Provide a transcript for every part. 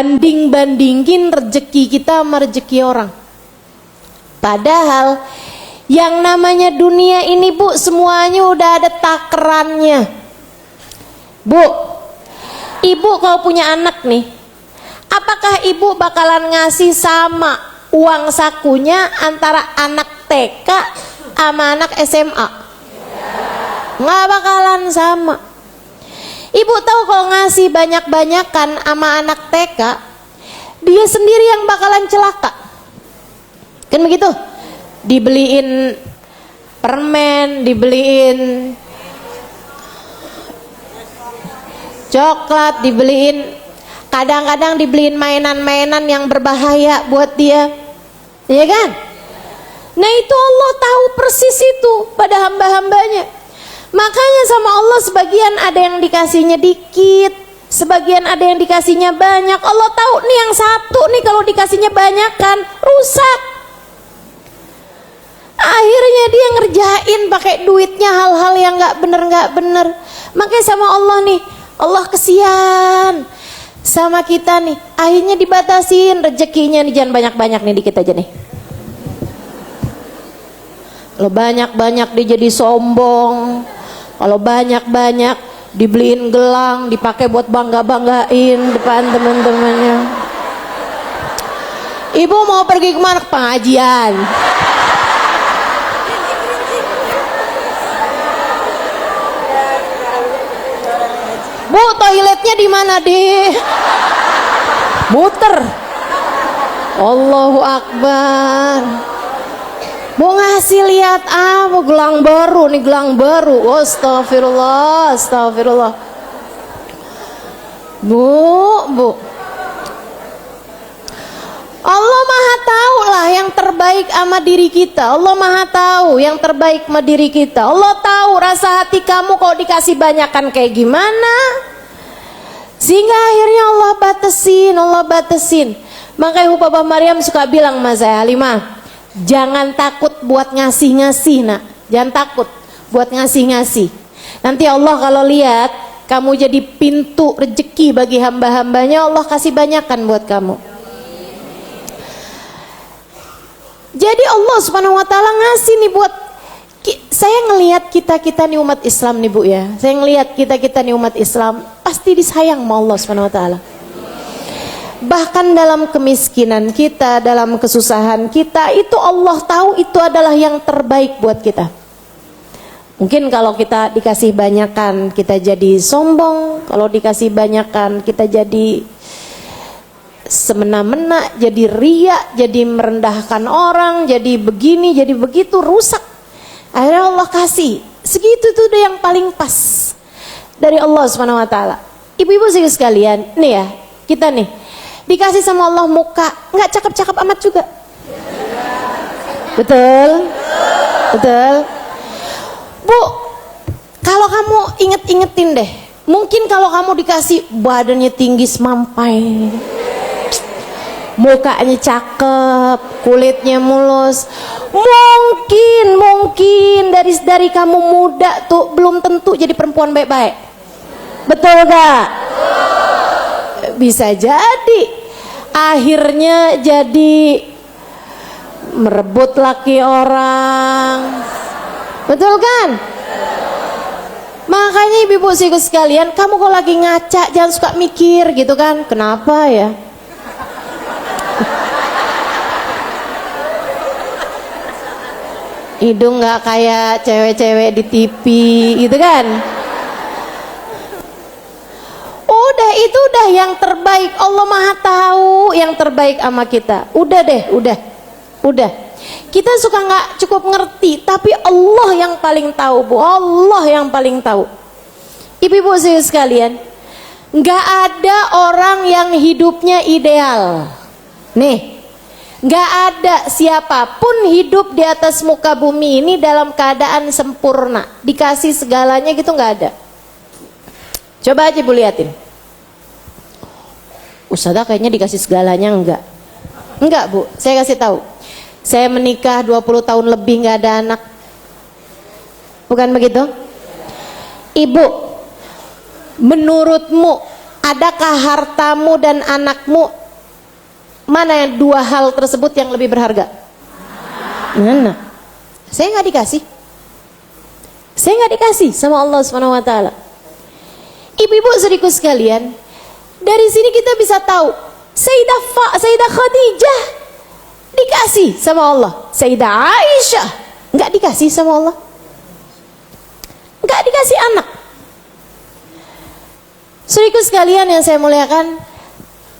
banding-bandingin rezeki kita sama rezeki orang. Padahal yang namanya dunia ini, Bu, semuanya udah ada takarannya. Bu, ibu kalau punya anak nih, apakah ibu bakalan ngasih sama uang sakunya antara anak TK sama anak SMA? Nggak bakalan sama. Ibu tahu kalau ngasih banyak-banyakan sama anak TK, dia sendiri yang bakalan celaka. Kan begitu? Dibeliin permen, dibeliin coklat, dibeliin, kadang-kadang dibeliin mainan-mainan yang berbahaya buat dia, ya kan? Nah itu Allah tahu persis itu pada hamba-hambanya. Makanya sama Allah sebagian ada yang dikasihnya dikit, sebagian ada yang dikasihnya banyak. Allah tahu nih yang satu nih kalau dikasihnya banyak kan rusak. Akhirnya dia ngerjain pakai duitnya hal-hal yang nggak bener. Makanya sama Allah nih, Allah kesian sama kita nih. Akhirnya dibatasin rezekinya nih, jangan banyak-banyak nih, dikit aja nih. Kalau banyak-banyak dia jadi sombong. Kalau banyak-banyak dibeliin gelang, dipakai buat bangga-banggain depan teman-temannya. Ibu mau pergi kemana? Ke pengajian. Bu, toiletnya di mana, deh? Muter. Allahu Akbar. Mau ngasih lihat apa? Gelang baru nih, gelang baru. Astagfirullah, astagfirullah. Bu. Allah Maha tahu lah yang terbaik sama diri kita. Allah Maha tahu yang terbaik sama diri kita. Allah tahu rasa hati kamu kalau dikasih banyakan kayak gimana. Sehingga akhirnya Allah batasin. Makanya Bapak Maryam suka bilang sama saya, Halimah, jangan takut buat ngasih-ngasih, nak. Jangan takut buat ngasih-ngasih. Nanti Allah kalau lihat kamu jadi pintu rezeki bagi hamba-hambanya, Allah kasih banyakan buat kamu. Jadi Allah Subhanahu wa taala ngasih nih buat saya ngelihat kita nih umat Islam nih, Bu, ya. Saya ngelihat kita nih umat Islam pasti disayang sama Allah Subhanahu wa taala. Bahkan dalam kemiskinan kita, dalam kesusahan kita, itu Allah tahu itu adalah yang terbaik buat kita. Mungkin kalau kita dikasih banyakan kita jadi sombong, kalau dikasih banyakan kita jadi semena-mena, jadi riak, jadi merendahkan orang, jadi begini, jadi begitu, rusak. Akhirnya Allah kasih segitu tuh udah yang paling pas dari Allah Subhanahu wa taala. Ibu-ibu sekalian, nih ya, kita nih dikasih sama Allah muka nggak cakep-cakep amat juga. Betul? Bu, kalau kamu ingetin deh, mungkin kalau kamu dikasih badannya tinggi semampai, mukanya cakep, kulitnya mulus, mungkin dari kamu muda tuh belum tentu jadi perempuan baik-baik. Betul gak? Bisa jadi akhirnya jadi merebut laki orang. Betul kan? Makanya ibu-ibu sekalian, kamu kalau lagi ngaca jangan suka mikir gitu kan, kenapa ya? Hidung nggak kayak cewek-cewek di TV gitu kan? Itu udah yang terbaik. Allah Maha tahu yang terbaik sama kita. Udah deh. Kita suka nggak cukup ngerti, tapi Allah yang paling tahu, Bu. Allah yang paling tahu. Ibu-ibu sekalian, nggak ada orang yang hidupnya ideal. Nih, nggak ada siapapun hidup di atas muka bumi ini dalam keadaan sempurna, dikasih segalanya gitu, nggak ada. Coba aja Bu liatin. Ustazah kayaknya dikasih segalanya, enggak Bu, saya kasih tahu. Saya menikah 20 tahun lebih nggak ada anak. Bukan begitu? Ibu, menurutmu Adakah hartamu dan anakmu, mana yang dua hal tersebut yang lebih berharga? Mana? Saya nggak dikasih. Saya nggak dikasih sama Allah Subhanahu Wa Taala. Ibu-ibu saudariku sekalian, dari sini kita bisa tahu Sayyidah Khadijah dikasih sama Allah, Sayyidah Aisyah nggak dikasih sama Allah, nggak dikasih anak. Saudariku sekalian yang saya muliakan,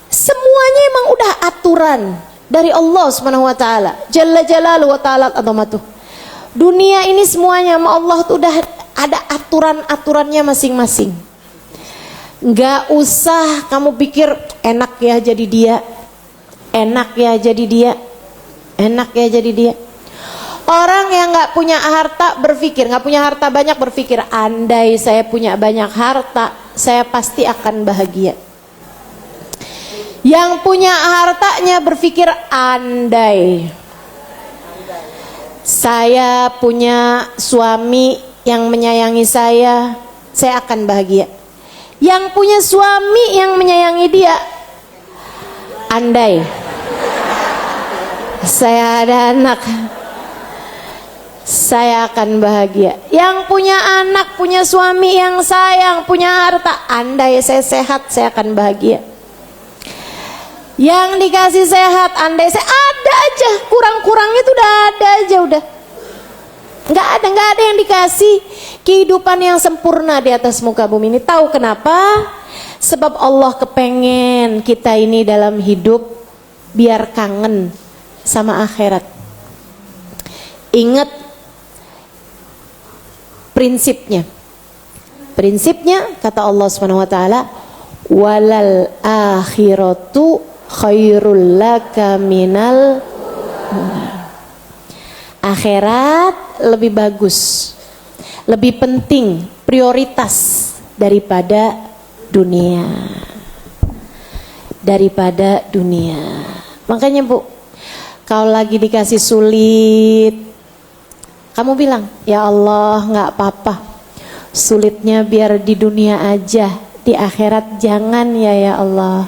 semuanya emang udah aturan dari Allah Subhanahu Wa Taala, Jalla Jalaluhu wa Ta'ala Azamatuh. Dunia ini semuanya sama Allah tuh udah ada aturan-aturannya masing-masing. Nggak usah kamu pikir enak ya jadi dia, enak ya jadi dia, enak ya jadi dia. Orang yang nggak punya harta berpikir, nggak punya harta banyak berpikir, andai saya punya banyak harta, saya pasti akan bahagia. Yang punya hartanya berpikir, andai saya punya suami yang menyayangi saya akan bahagia. Yang punya suami yang menyayangi dia, andai saya ada anak, saya akan bahagia. Yang punya anak, punya suami yang sayang, punya harta, andai saya sehat, saya akan bahagia. Yang dikasih sehat, andai saya ada aja, kurang-kurangnya itu udah ada aja, udah nggak ada yang dikasih kehidupan yang sempurna di atas muka bumi ini. Tahu kenapa? Sebab Allah kepengen kita ini dalam hidup biar kangen sama akhirat. Ingat prinsipnya kata Allah Subhanahu Wa Taala, walal akhiratu khairul laka minal, akhirat lebih bagus, lebih penting, prioritas daripada dunia. Makanya Bu, kalau lagi dikasih sulit, kamu bilang, ya Allah nggak apa-apa, sulitnya biar di dunia aja, di akhirat jangan ya Allah.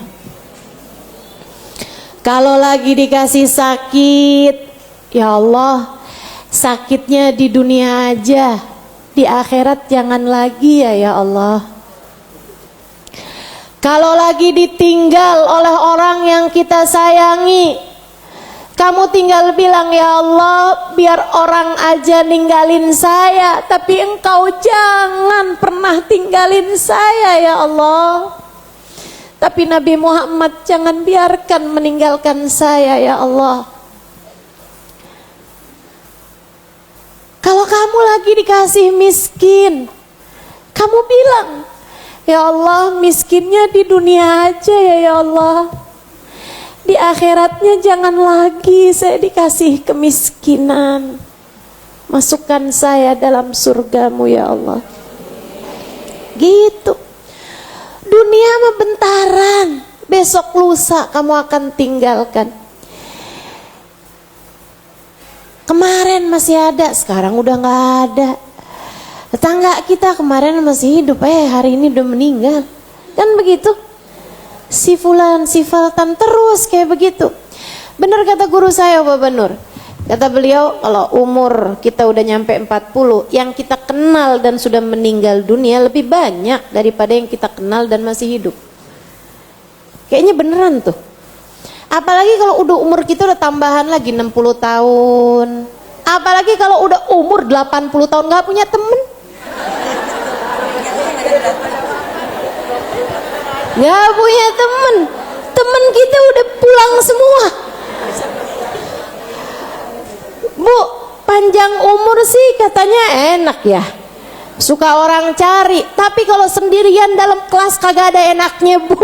Kalau lagi dikasih sakit, ya Allah sakitnya di dunia aja, di akhirat jangan lagi ya Allah. Kalau lagi ditinggal oleh orang yang kita sayangi, kamu tinggal bilang, ya Allah biar orang aja ninggalin saya, tapi engkau jangan pernah tinggalin saya ya Allah. Tapi Nabi Muhammad jangan biarkan meninggalkan saya ya Allah. Kalau kamu lagi dikasih miskin, kamu bilang, ya Allah miskinnya di dunia aja ya Allah, di akhiratnya jangan lagi saya dikasih kemiskinan. Masukkan saya dalam surgamu ya Allah. Gitu. Dunia mah bentaran, besok lusa kamu akan tinggalkan. Kemarin masih ada, sekarang udah gak ada. Tetangga kita kemarin masih hidup, hari ini udah meninggal. Kan begitu? Si fulan, si faltan, terus kayak begitu. Benar kata guru saya Bapak Nur. Kata beliau, kalau umur kita udah nyampe 40, yang kita kenal dan sudah meninggal dunia lebih banyak daripada yang kita kenal dan masih hidup. Kayaknya beneran tuh. Apalagi kalau udah umur kita udah tambahan lagi 60 tahun. Apalagi kalau udah umur 80 tahun gak punya temen. Gak punya temen. Temen kita udah pulang semua. Bu, panjang umur sih katanya enak ya, suka orang cari. Tapi kalau sendirian dalam kelas kagak ada enaknya Bu.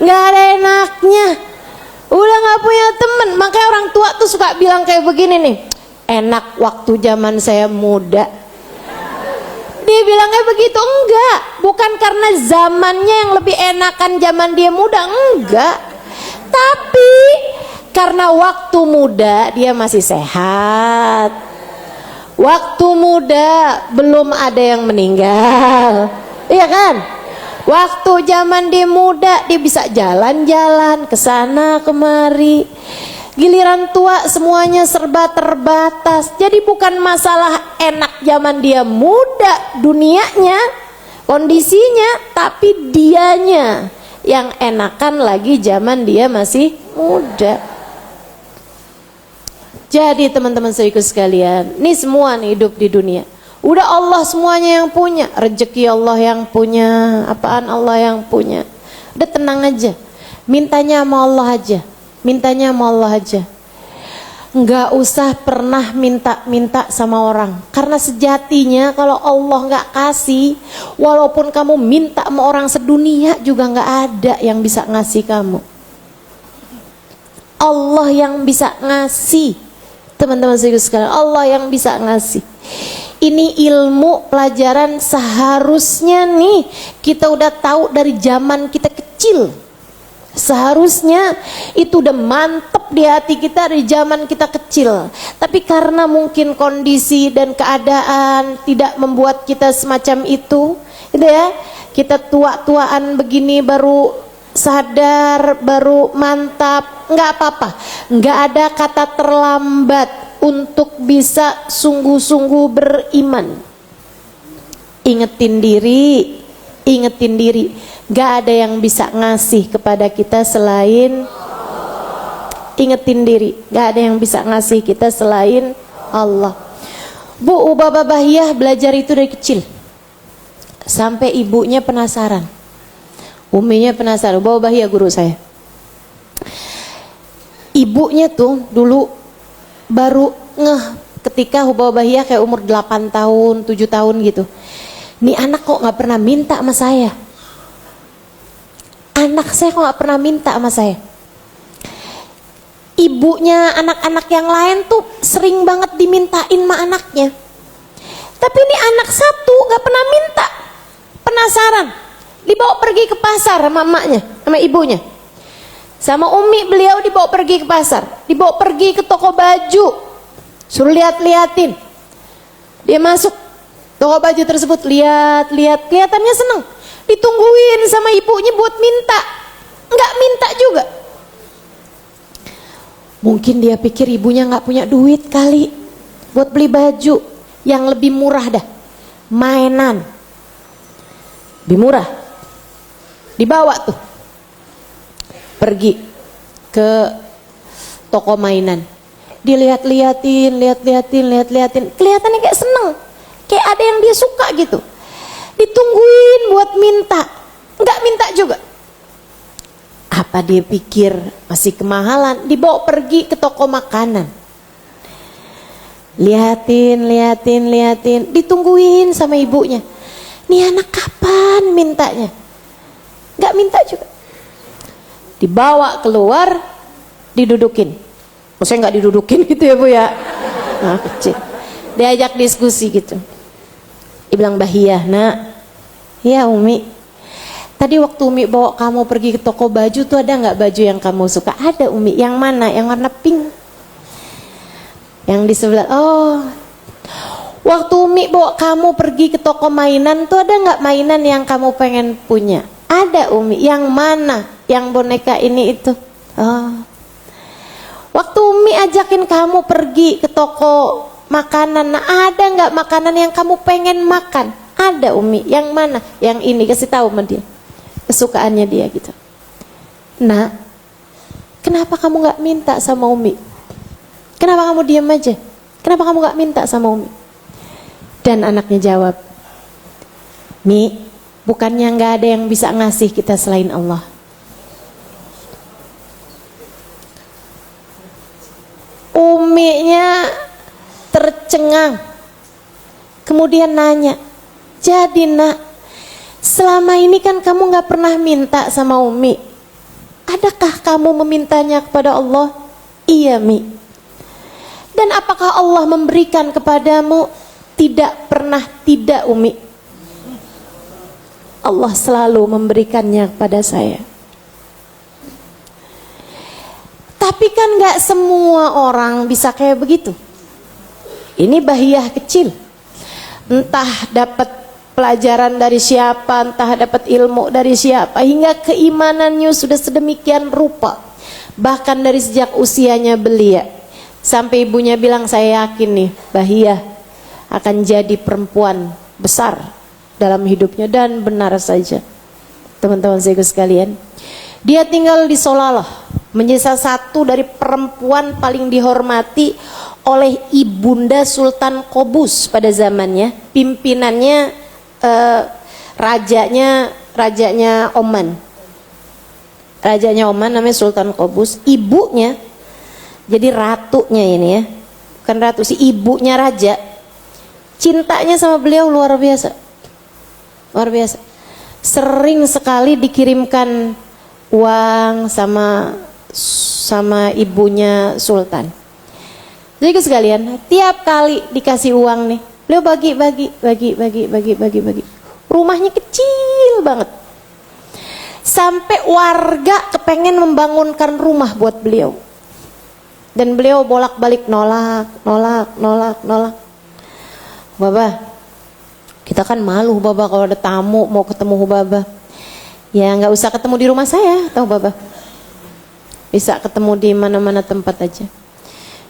Gak ada enaknya. Udah gak punya temen. Makanya orang tua tuh suka bilang kayak begini nih, enak waktu zaman saya muda. Dia bilangnya begitu. Enggak, bukan karena zamannya yang lebih enakan zaman dia muda, enggak. Tapi karena waktu muda dia masih sehat, Waktu muda belum ada yang meninggal, iya kan? Waktu zaman dia muda dia bisa jalan-jalan ke sana kemari. Giliran tua semuanya serba terbatas. Jadi bukan masalah enak zaman dia muda dunianya, kondisinya, tapi dianya yang enakan lagi zaman dia masih muda. Jadi teman-teman saudaraku sekalian, ini semua nih hidup di dunia. Udah Allah semuanya yang punya, rezeki Allah yang punya, apaan Allah yang punya. Udah tenang aja, mintanya sama Allah aja, mintanya sama Allah aja. Nggak usah pernah minta-minta sama orang, karena sejatinya kalau Allah nggak kasih, walaupun kamu minta sama orang sedunia juga nggak ada yang bisa ngasih kamu. Allah yang bisa ngasih. Teman-teman sekalian, Allah yang bisa ngasih. Ini ilmu pelajaran seharusnya nih kita udah tahu dari zaman kita kecil. Seharusnya itu udah mantep di hati kita dari zaman kita kecil. Tapi karena mungkin kondisi dan keadaan tidak membuat kita semacam itu, gitu ya. Kita tua-tuaan begini baru sadar, baru mantap. Nggak apa-apa, nggak ada kata terlambat untuk bisa sungguh-sungguh beriman. Ingetin diri, nggak ada yang bisa ngasih kepada kita selain. Ingetin diri, nggak ada yang bisa ngasih kita selain Allah. Bu Ubaba Bahiyah belajar itu dari kecil, sampai ibunya penasaran, uminya penasaran. Ubaba Bahiyah guru saya. Ibunya tuh dulu baru ngeh ketika Ubaba Bahiyah kayak umur 8 tahun, 7 tahun gitu. Nih anak kok gak pernah minta sama saya. Anak saya kok gak pernah minta sama saya. Ibunya anak-anak yang lain tuh sering banget dimintain sama anaknya. Tapi ini anak satu gak pernah minta. Penasaran, dibawa pergi ke pasar sama emaknya, sama ibunya. Sama Umi beliau dibawa pergi ke pasar, dibawa pergi ke toko baju, suruh lihat-liatin. Dia masuk toko baju tersebut, lihat-lihat, kelihatannya seneng. Ditungguin sama ibunya buat minta, nggak minta juga. Mungkin dia pikir ibunya nggak punya duit kali buat beli baju yang lebih murah dah, mainan, lebih murah. Dibawa tuh pergi ke toko mainan, dilihat-liatin, kelihatannya kayak seneng, kayak ada yang dia suka gitu. Ditungguin buat minta, nggak minta juga. Apa dia pikir masih kemahalan? Dibawa pergi ke toko makanan, liatin, ditungguin sama ibunya. Nih anak kapan mintanya? Nggak minta juga. Dibawa keluar, didudukin. Maksudnya nggak didudukin gitu ya Bu ya. Nah, kecil. Diajak diskusi gitu. Dibilang, Bahiyah, nak, ya Umi, tadi waktu Umi bawa kamu pergi ke toko baju tuh ada nggak baju yang kamu suka? Ada Umi. Yang mana? Yang warna pink. Yang di sebelah. Oh, waktu Umi bawa kamu pergi ke toko mainan tuh ada nggak mainan yang kamu pengen punya? Ada Umi. Yang mana? Yang boneka ini itu. Oh. Waktu Umi ajakin kamu pergi ke toko makanan, nah ada nggak makanan yang kamu pengen makan? Ada Umi. Yang mana? Yang ini. Kasih tahu sama dia kesukaannya dia gitu. Nah, kenapa kamu nggak minta sama Umi? Kenapa kamu diam aja? Kenapa kamu nggak minta sama Umi? Dan anaknya jawab, Mi, bukannya nggak ada yang bisa ngasih kita selain Allah. Uminya tercengang, kemudian nanya, jadi nak, selama ini kan kamu nggak pernah minta sama Umi, adakah kamu memintanya kepada Allah? Iya Mi. Dan apakah Allah memberikan kepadamu? Tidak pernah tidak Umi. Allah selalu memberikannya kepada saya. Tapi kan gak semua orang bisa kayak begitu. Ini bahiyah kecil. Entah dapat pelajaran dari siapa, entah dapat ilmu dari siapa, hingga keimanannya sudah sedemikian rupa. Bahkan dari sejak usianya belia, sampai ibunya bilang, saya yakin nih Bahiyah akan jadi perempuan besar dalam hidupnya. Dan benar saja, teman-teman saya sekalian, dia tinggal di Solalah, menjadi salah satu dari perempuan paling dihormati oleh ibunda Sultan Qobus pada zamannya. Pimpinannya rajanya Oman. Rajanya Oman namanya Sultan Qobus. Ibunya jadi ratunya ini ya, bukan ratu, si ibunya raja. Cintanya sama beliau luar biasa, luar biasa. Sering sekali dikirimkan uang sama ibunya Sultan. Jadi sekalian, tiap kali dikasih uang nih, beliau bagi. Rumahnya kecil banget. Sampai warga kepengen membangunkan rumah buat beliau. Dan beliau bolak-balik nolak. Baba, kita kan malu Baba kalau ada tamu mau ketemu Baba. Ya nggak usah ketemu di rumah saya, tahu Baba. Bisa ketemu di mana-mana tempat aja.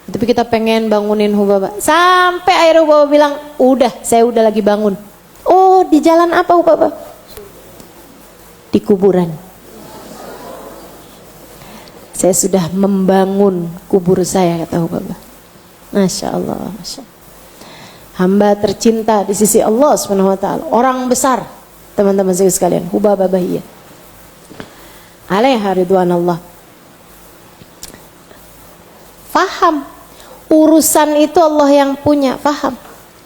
Tapi kita pengen bangunin Hubaba. Sampai akhirnya Hubaba bilang, udah, saya udah lagi bangun. Oh, di jalan apa Hubaba? Di kuburan. Saya sudah membangun kubur saya, kata Hubaba. Masya Allah, Masya Allah. Hamba tercinta di sisi Allah SWT. Orang besar, teman-teman saya sekalian, Hubaba Bahiyah. Alaiha ridwanallah. Faham urusan itu Allah yang punya, faham.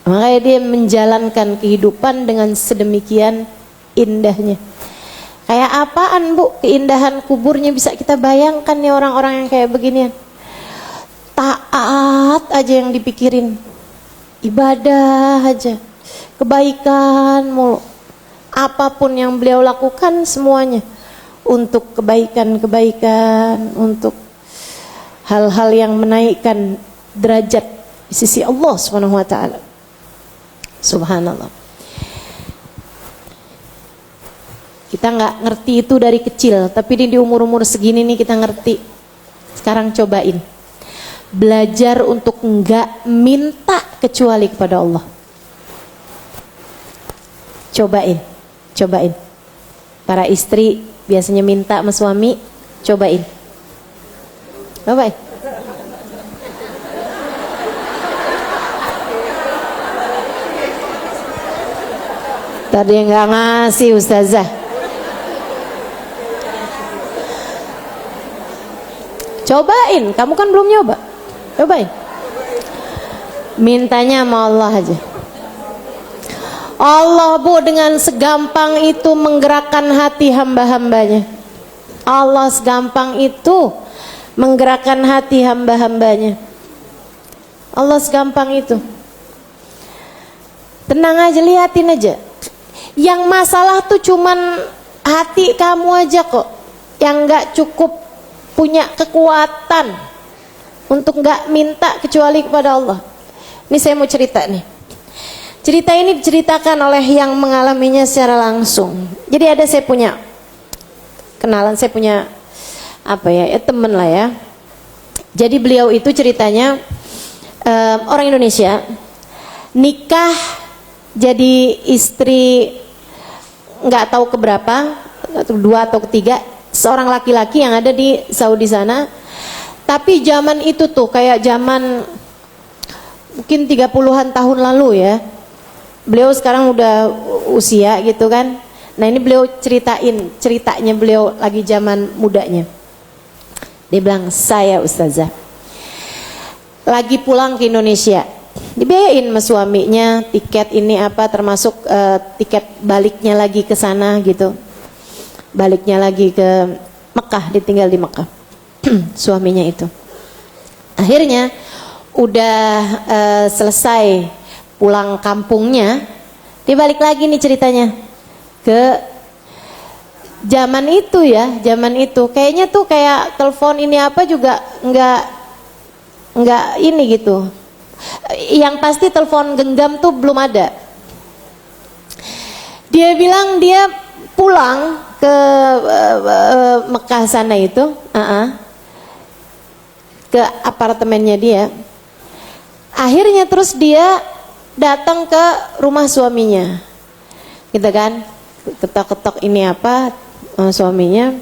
Makanya dia menjalankan kehidupan dengan sedemikian indahnya. Kayak apaan Bu keindahan kuburnya, bisa kita bayangkan nih orang-orang yang kayak beginian. Taat aja yang dipikirin, ibadah aja, kebaikan mulu. Apapun yang beliau lakukan semuanya untuk kebaikan-kebaikan, untuk hal-hal yang menaikkan derajat di sisi Allah Subhanahu wa taala. Subhanallah. Kita nggak ngerti itu dari kecil, tapi di umur-umur segini nih kita ngerti. Sekarang cobain. Belajar untuk nggak minta kecuali kepada Allah. Cobain. Para istri biasanya minta sama suami, cobain. Tadi yang nggak ngasih Ustazah. Cobain, kamu kan belum nyoba. Cobain. Mintanya sama Allah aja. Allah Bu dengan segampang itu menggerakkan hati hamba-hambanya. Allah segampang itu menggerakkan hati hamba-hambanya. Allah segampang itu. Tenang aja, liatin aja. Yang masalah tuh cuman hati kamu aja kok, yang gak cukup punya kekuatan untuk gak minta kecuali kepada Allah. Ini saya mau cerita nih. Cerita ini diceritakan oleh yang mengalaminya secara langsung. Jadi ada saya punya kenalan, saya punya temen lah ya. Jadi beliau itu ceritanya orang Indonesia, nikah jadi istri nggak tahu keberapa, kedua atau ketiga, seorang laki-laki yang ada di Saudi sana. Tapi zaman itu tuh kayak zaman mungkin 30-an tahun lalu ya. Beliau sekarang udah usia gitu kan. Nah ini beliau ceritain ceritanya beliau lagi zaman mudanya. Dia bilang, saya Ustazah lagi pulang ke Indonesia, dibiayain sama suaminya tiket ini termasuk tiket baliknya lagi ke sana gitu, baliknya lagi ke Mekah, ditinggal di Mekah. Suaminya itu akhirnya udah selesai pulang kampungnya, dia balik lagi nih ceritanya ke zaman itu ya, zaman itu kayaknya tuh kayak telepon ini juga nggak ini gitu, Yang pasti telepon genggam tuh belum ada. Dia bilang dia pulang ke Mekah sana itu, ke apartemennya dia. Akhirnya terus dia datang ke rumah suaminya, gitu kan, ketok-ketok ini apa suaminya.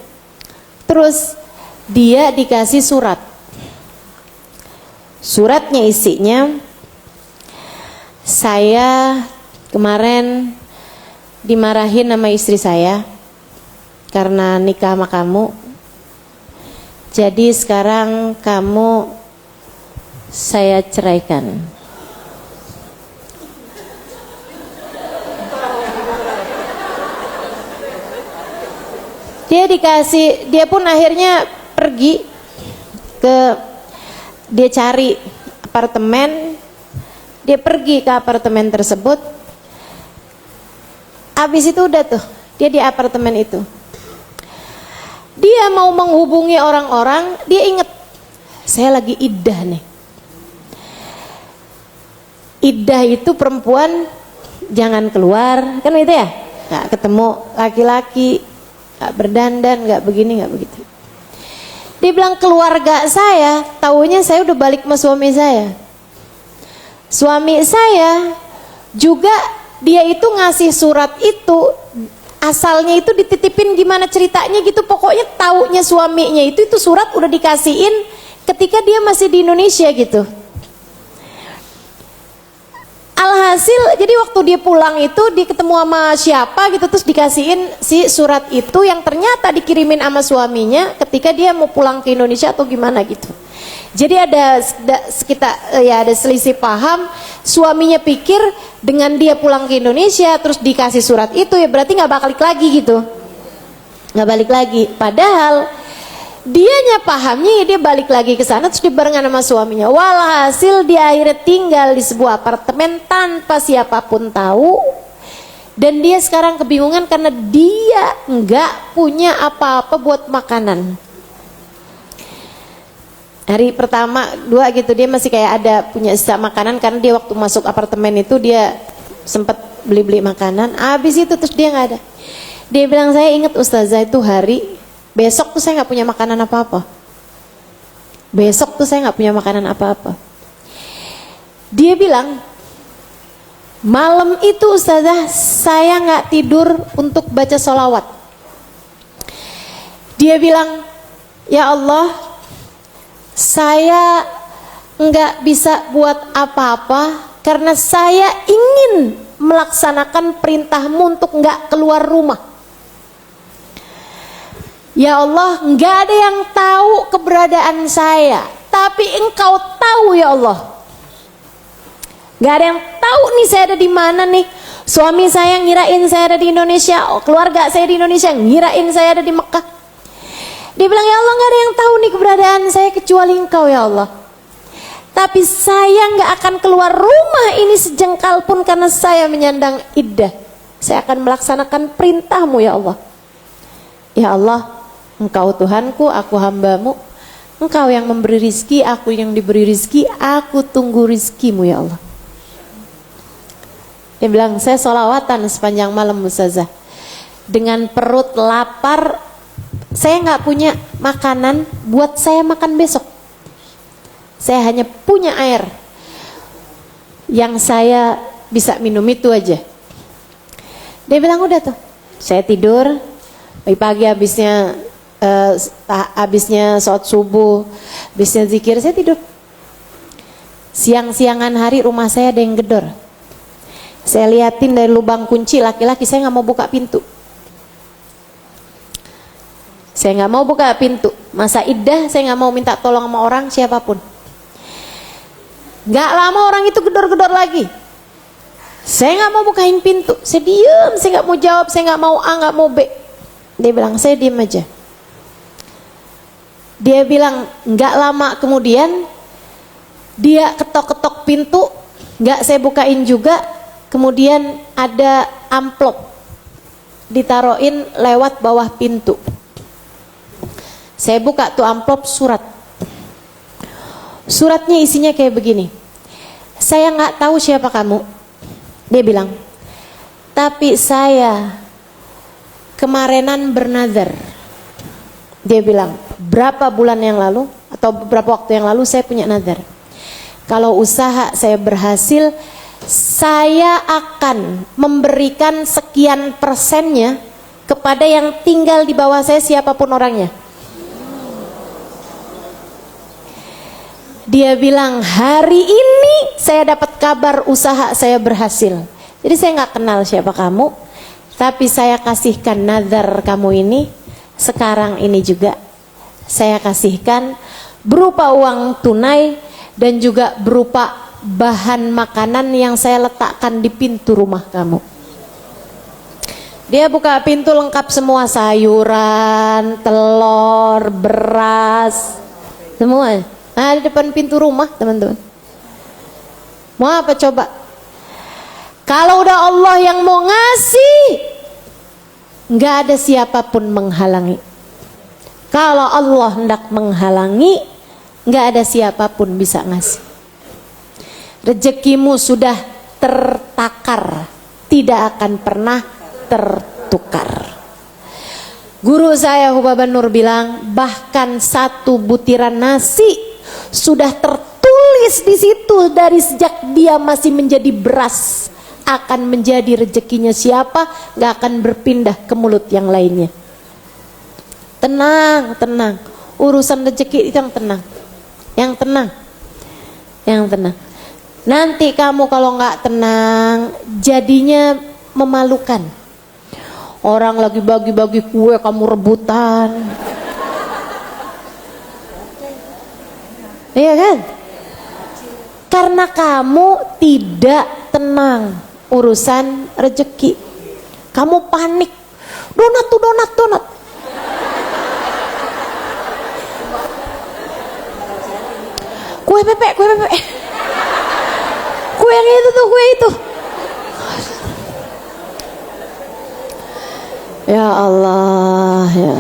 Terus dia dikasih surat. Suratnya isinya, saya kemarin dimarahin sama istri saya karena nikah sama kamu. Jadi sekarang kamu saya ceraikan. Dia pun akhirnya pergi dia cari apartemen, dia pergi ke apartemen tersebut. Habis itu udah tuh, dia di apartemen itu. Dia mau menghubungi orang-orang, dia inget, saya lagi iddah nih. Iddah itu perempuan jangan keluar, kan itu ya, nggak ketemu laki-laki, nggak berdandan, nggak begini, nggak begitu. Dia bilang keluarga saya, taunya saya udah balik sama suami saya. Suami saya juga dia itu ngasih surat itu, asalnya itu dititipin gimana ceritanya gitu. Pokoknya taunya suaminya itu surat udah dikasihin ketika dia masih di Indonesia gitu. Alhasil jadi waktu dia pulang itu dia ketemu sama siapa gitu, terus dikasihin si surat itu yang ternyata dikirimin sama suaminya ketika dia mau pulang ke Indonesia atau gimana gitu. Jadi ada selisih paham. Suaminya pikir dengan dia pulang ke Indonesia terus dikasih surat itu ya berarti nggak balik lagi gitu, nggak balik lagi. Padahal dianya pahamnya ya dia balik lagi ke sana terus dibarengan sama suaminya. Walhasil dia akhirnya tinggal di sebuah apartemen tanpa siapapun tahu. Dan dia sekarang kebingungan karena dia nggak punya apa-apa buat makanan. Hari pertama, dua gitu dia masih kayak ada punya sisa makanan karena dia waktu masuk apartemen itu dia sempat beli-beli makanan. Habis itu terus dia nggak ada. Dia bilang, saya ingat Ustazah itu hari besok tuh saya nggak punya makanan apa-apa. Besok tuh saya nggak punya makanan apa-apa. Dia bilang, malam itu Ustazah saya nggak tidur untuk baca sholawat. Dia bilang, ya Allah, saya nggak bisa buat apa-apa karena saya ingin melaksanakan perintahmu untuk nggak keluar rumah. Ya Allah, nggak ada yang tahu keberadaan saya, tapi Engkau tahu ya Allah. Nggak ada yang tahu nih saya ada di mana nih. Suami saya ngirain saya ada di Indonesia, keluarga saya di Indonesia ngirain saya ada di Mekah. Dia bilang, ya Allah, nggak ada yang tahu nih keberadaan saya kecuali Engkau ya Allah. Tapi saya nggak akan keluar rumah ini sejengkal pun karena saya menyandang iddah. Saya akan melaksanakan perintahmu ya Allah. Ya Allah, Engkau Tuhanku, aku hambamu. Engkau yang memberi rizki, aku yang diberi rizki. Aku tunggu rizkimu ya Allah. Dia bilang, saya sholawatan sepanjang malam Ustazah. Dengan perut lapar, saya nggak punya makanan buat saya makan besok. Saya hanya punya air yang saya bisa minum itu aja. Dia bilang udah tuh, saya tidur. Pagi-pagi habisnya sholat subuh, habisnya zikir, saya tidur. Siang-siangan hari rumah saya ada yang gedor. Saya liatin dari lubang kunci, laki-laki, saya nggak mau buka pintu. Saya nggak mau buka pintu. Masa iddah saya nggak mau minta tolong sama orang siapapun. Nggak lama orang itu gedor-gedor lagi. Saya nggak mau bukain pintu. Saya diem, saya nggak mau jawab, saya nggak mau A, nggak mau B. Dia bilang, saya diem aja. Dia bilang, nggak lama kemudian dia ketok-ketok pintu, nggak saya bukain juga. Kemudian ada amplop ditaruhin lewat bawah pintu. Saya buka tuh amplop surat. Suratnya isinya kayak begini. saya nggak tahu siapa kamu. Dia bilang, tapi saya kemarinan bernazar. Dia bilang, berapa bulan yang lalu atau beberapa waktu yang lalu saya punya nazar. Kalau usaha saya berhasil, saya akan memberikan sekian persennya kepada yang tinggal di bawah saya, siapapun orangnya. Dia bilang, hari ini saya dapat kabar usaha saya berhasil. Jadi saya nggak kenal siapa kamu, tapi saya kasihkan nazar kamu ini sekarang ini juga. Saya kasihkan berupa uang tunai dan juga berupa bahan makanan yang saya letakkan di pintu rumah kamu. Dia buka pintu lengkap semua, sayuran, telur, beras, semua. Nah, di depan pintu rumah, teman-teman. Mau apa coba? Kalau udah Allah yang mau ngasih, nggak ada siapapun menghalangi. Kalau Allah hendak menghalangi, nggak ada siapapun bisa ngasih. Rezekimu sudah tertakar, tidak akan pernah tertukar. Guru saya Hubaban Nur bilang, bahkan satu butiran nasi sudah tertulis di situ dari sejak dia masih menjadi beras, akan menjadi rezekinya siapa, gak akan berpindah ke mulut yang lainnya. Tenang, tenang. Urusan rezeki itu yang tenang, yang tenang, yang tenang. Nanti kamu kalau gak tenang, jadinya memalukan. Orang lagi bagi-bagi kue, kamu rebutan. Iya kan? Karena kamu tidak tenang urusan rezeki. Kamu panik. Donat tuh, donat, donat. Kue pepek, kue pepek. Kue yang itu tuh, kue itu. Ya Allah, ya.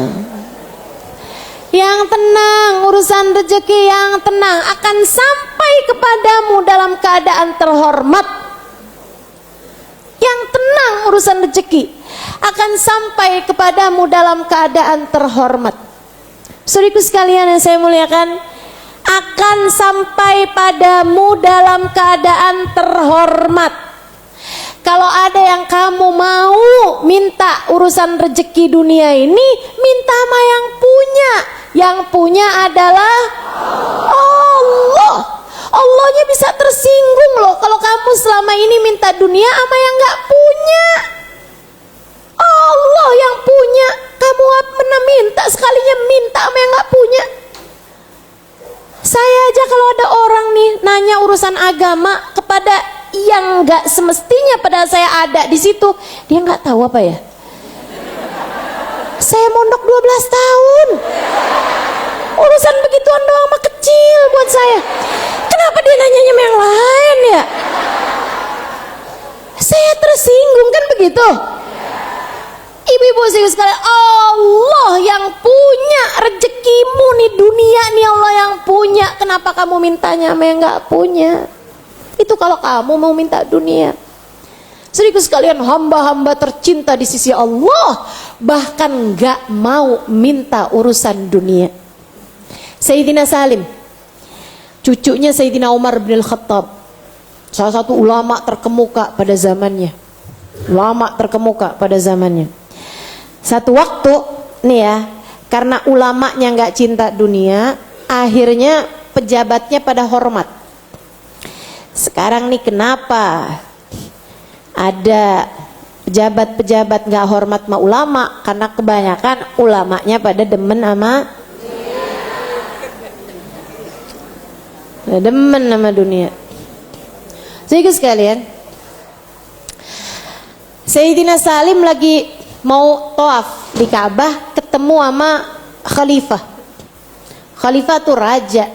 Yang tenang, urusan rezeki yang tenang akan sampai kepadamu dalam keadaan terhormat. Yang tenang, urusan rezeki akan sampai kepadamu dalam keadaan terhormat. Saudaraku sekalian yang saya muliakan, akan sampai padamu dalam keadaan terhormat. Kalau ada yang kamu mau minta urusan rezeki dunia ini, minta sama yang punya. Yang punya adalah Allah. Allahnya bisa tersinggung loh kalau kamu selama ini minta dunia sama yang gak punya. Allah yang punya, kamu gak pernah minta, sekalinya minta sama yang gak punya. Saya aja kalau ada orang nih nanya urusan agama kepada yang gak semestinya, padahal saya ada di situ, dia gak tahu apa ya. Saya mondok 12 tahun. Urusan begituan doang mah kecil buat saya. Kenapa dia nanyanya sama yang lain ya? Saya tersinggung kan begitu. Ibu-ibu sekalian, Allah yang punya rezekimu nih, dunia nih Allah yang punya. Kenapa kamu mintanya sama yang gak punya? Itu kalau kamu mau minta dunia. Saudaraku sekalian, hamba-hamba tercinta di sisi Allah bahkan gak mau minta urusan dunia. Sayyidina Salim, cucunya Sayyidina Umar bin Al-Khattab, salah satu ulama terkemuka pada zamannya. Ulama terkemuka pada zamannya. Satu waktu nih ya, karena ulamanya gak cinta dunia, akhirnya pejabatnya pada hormat. Sekarang nih kenapa ada pejabat-pejabat gak hormat sama ulama? Karena kebanyakan ulamanya pada demen sama dunia. Jadi sekalian, Sayyidina Salim lagi mau tawaf di Ka'bah, ketemu sama khalifah. Khalifah itu raja,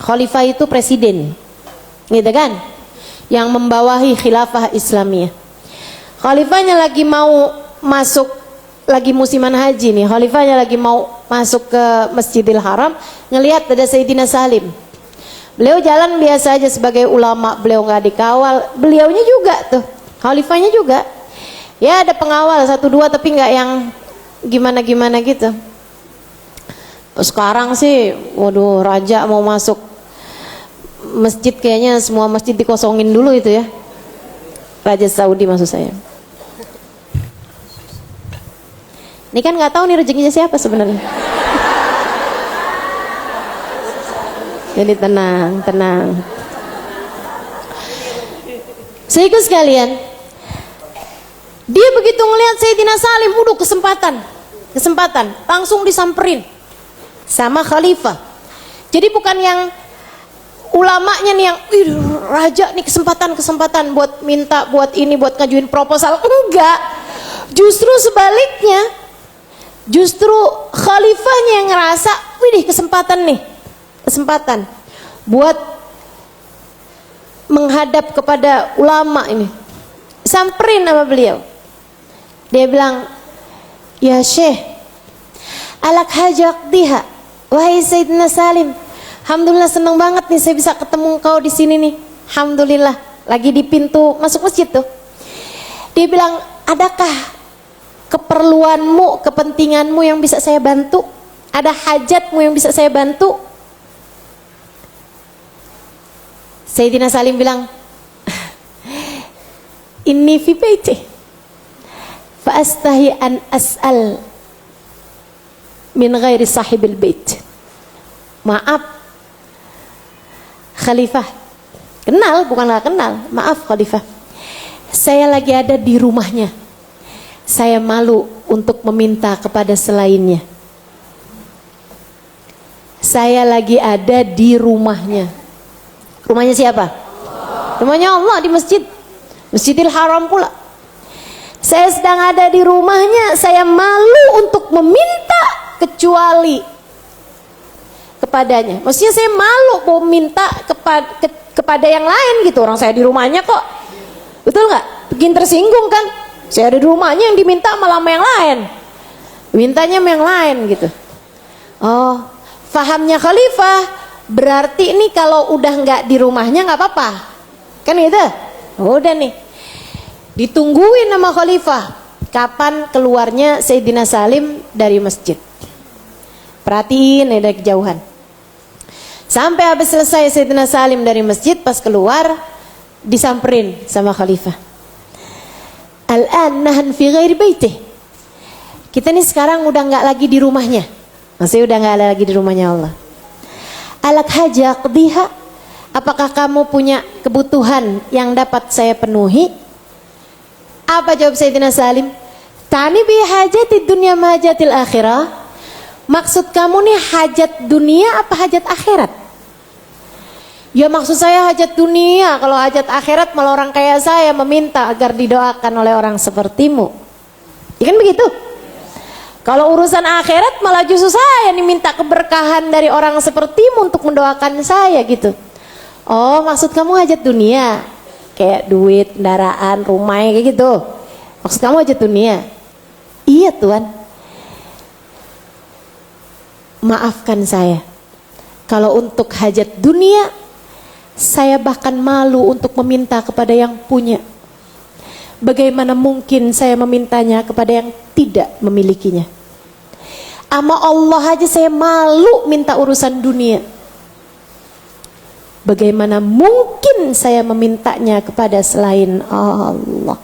khalifah itu presiden, gitu kan, yang membawahi khilafah Islamiyah. Khalifahnya lagi mau masuk, lagi musiman haji nih, khalifahnya lagi mau masuk ke Masjidil Haram, ngelihat ada Sayyidina Salim. Beliau jalan biasa aja sebagai ulama, beliau nggak dikawal. Beliaunya juga tuh, khalifahnya juga. Ya ada pengawal 1-2 tapi nggak yang gimana-gimana gitu. Sekarang sih, waduh, raja mau masuk masjid kayaknya semua masjid dikosongin dulu itu ya. Raja Saudi maksud saya. Ini kan nggak tahu nih rezekinya siapa sebenarnya. Jadi tenang. Saudaraku sekalian, dia begitu ngelihat Sayyidina Salim, udah kesempatan, langsung disamperin sama khalifah. Jadi bukan yang ulamanya nih yang raja nih kesempatan buat minta, buat ini, buat ngajuin proposal, enggak. Justru sebaliknya, justru khalifahnya yang ngerasa, widih kesempatan buat menghadap kepada ulama ini. Samperin sama beliau. Dia bilang, ya Syekh, alak hajak diha, wahai Sayyidina Salim, alhamdulillah senang banget nih saya bisa ketemu kau di sini nih. Alhamdulillah, lagi di pintu masuk masjid tuh. Dia bilang, adakah keperluanmu, kepentinganmu yang bisa saya bantu? Ada hajatmu yang bisa saya bantu? Sayyidina Salim bilang, inni fi baiti fa astahi an as'al min ghairi sahibil bait. Maaf Khalifah, kenal bukan gak kenal, maaf Khalifah, saya lagi ada di rumahnya, saya malu untuk meminta kepada selainnya. Saya lagi ada di rumahnya. Rumahnya siapa? Rumahnya Allah, di Masjidil Haram pula. Saya sedang ada di rumahnya, saya malu untuk meminta kecuali kepadanya. Maksudnya saya malu mau minta kepada yang lain gitu. Orang saya di rumahnya kok. Betul nggak? Bikin tersinggung kan? Saya ada di rumahnya, yang diminta malah sama yang lain. Mintanya sama yang lain gitu. Oh, fahamnya Khalifah berarti ini kalau udah nggak di rumahnya nggak apa-apa, kan gitu? Udah nih, ditungguin sama Khalifah kapan keluarnya Sayyidina Salim dari masjid. Perhatiin dari kejauhan. Sampai habis selesai Sayyidina Salim dari masjid, pas keluar disamperin sama Khalifah. Al-an nahan fi ghairi baitih. Kita nih sekarang udah nggak lagi di rumahnya, masih udah nggak lagi di rumahnya Allah. Alak hajak diha, apakah kamu punya kebutuhan yang dapat saya penuhi? Apa jawab Sayyidina Salim? Tani bi hajati dunia mahajatil akhirah. Maksud kamu nih hajat dunia apa hajat akhirat? Ya maksud saya hajat dunia. Kalau hajat akhirat malah orang kaya saya meminta agar didoakan oleh orang sepertimu. Ya kan begitu? Kalau urusan akhirat malah justru saya nih minta keberkahan dari orang sepertimu untuk mendoakan saya gitu. Oh, maksud kamu hajat dunia, kayak duit, kendaraan, rumah kayak gitu. Maksud kamu hajat dunia? Iya Tuhan. Maafkan saya. Kalau untuk hajat dunia, saya bahkan malu untuk meminta kepada yang punya. Bagaimana mungkin saya memintanya kepada yang tidak memilikinya? Ama Allah aja saya malu minta urusan dunia. Bagaimana mungkin saya memintanya kepada selain Allah?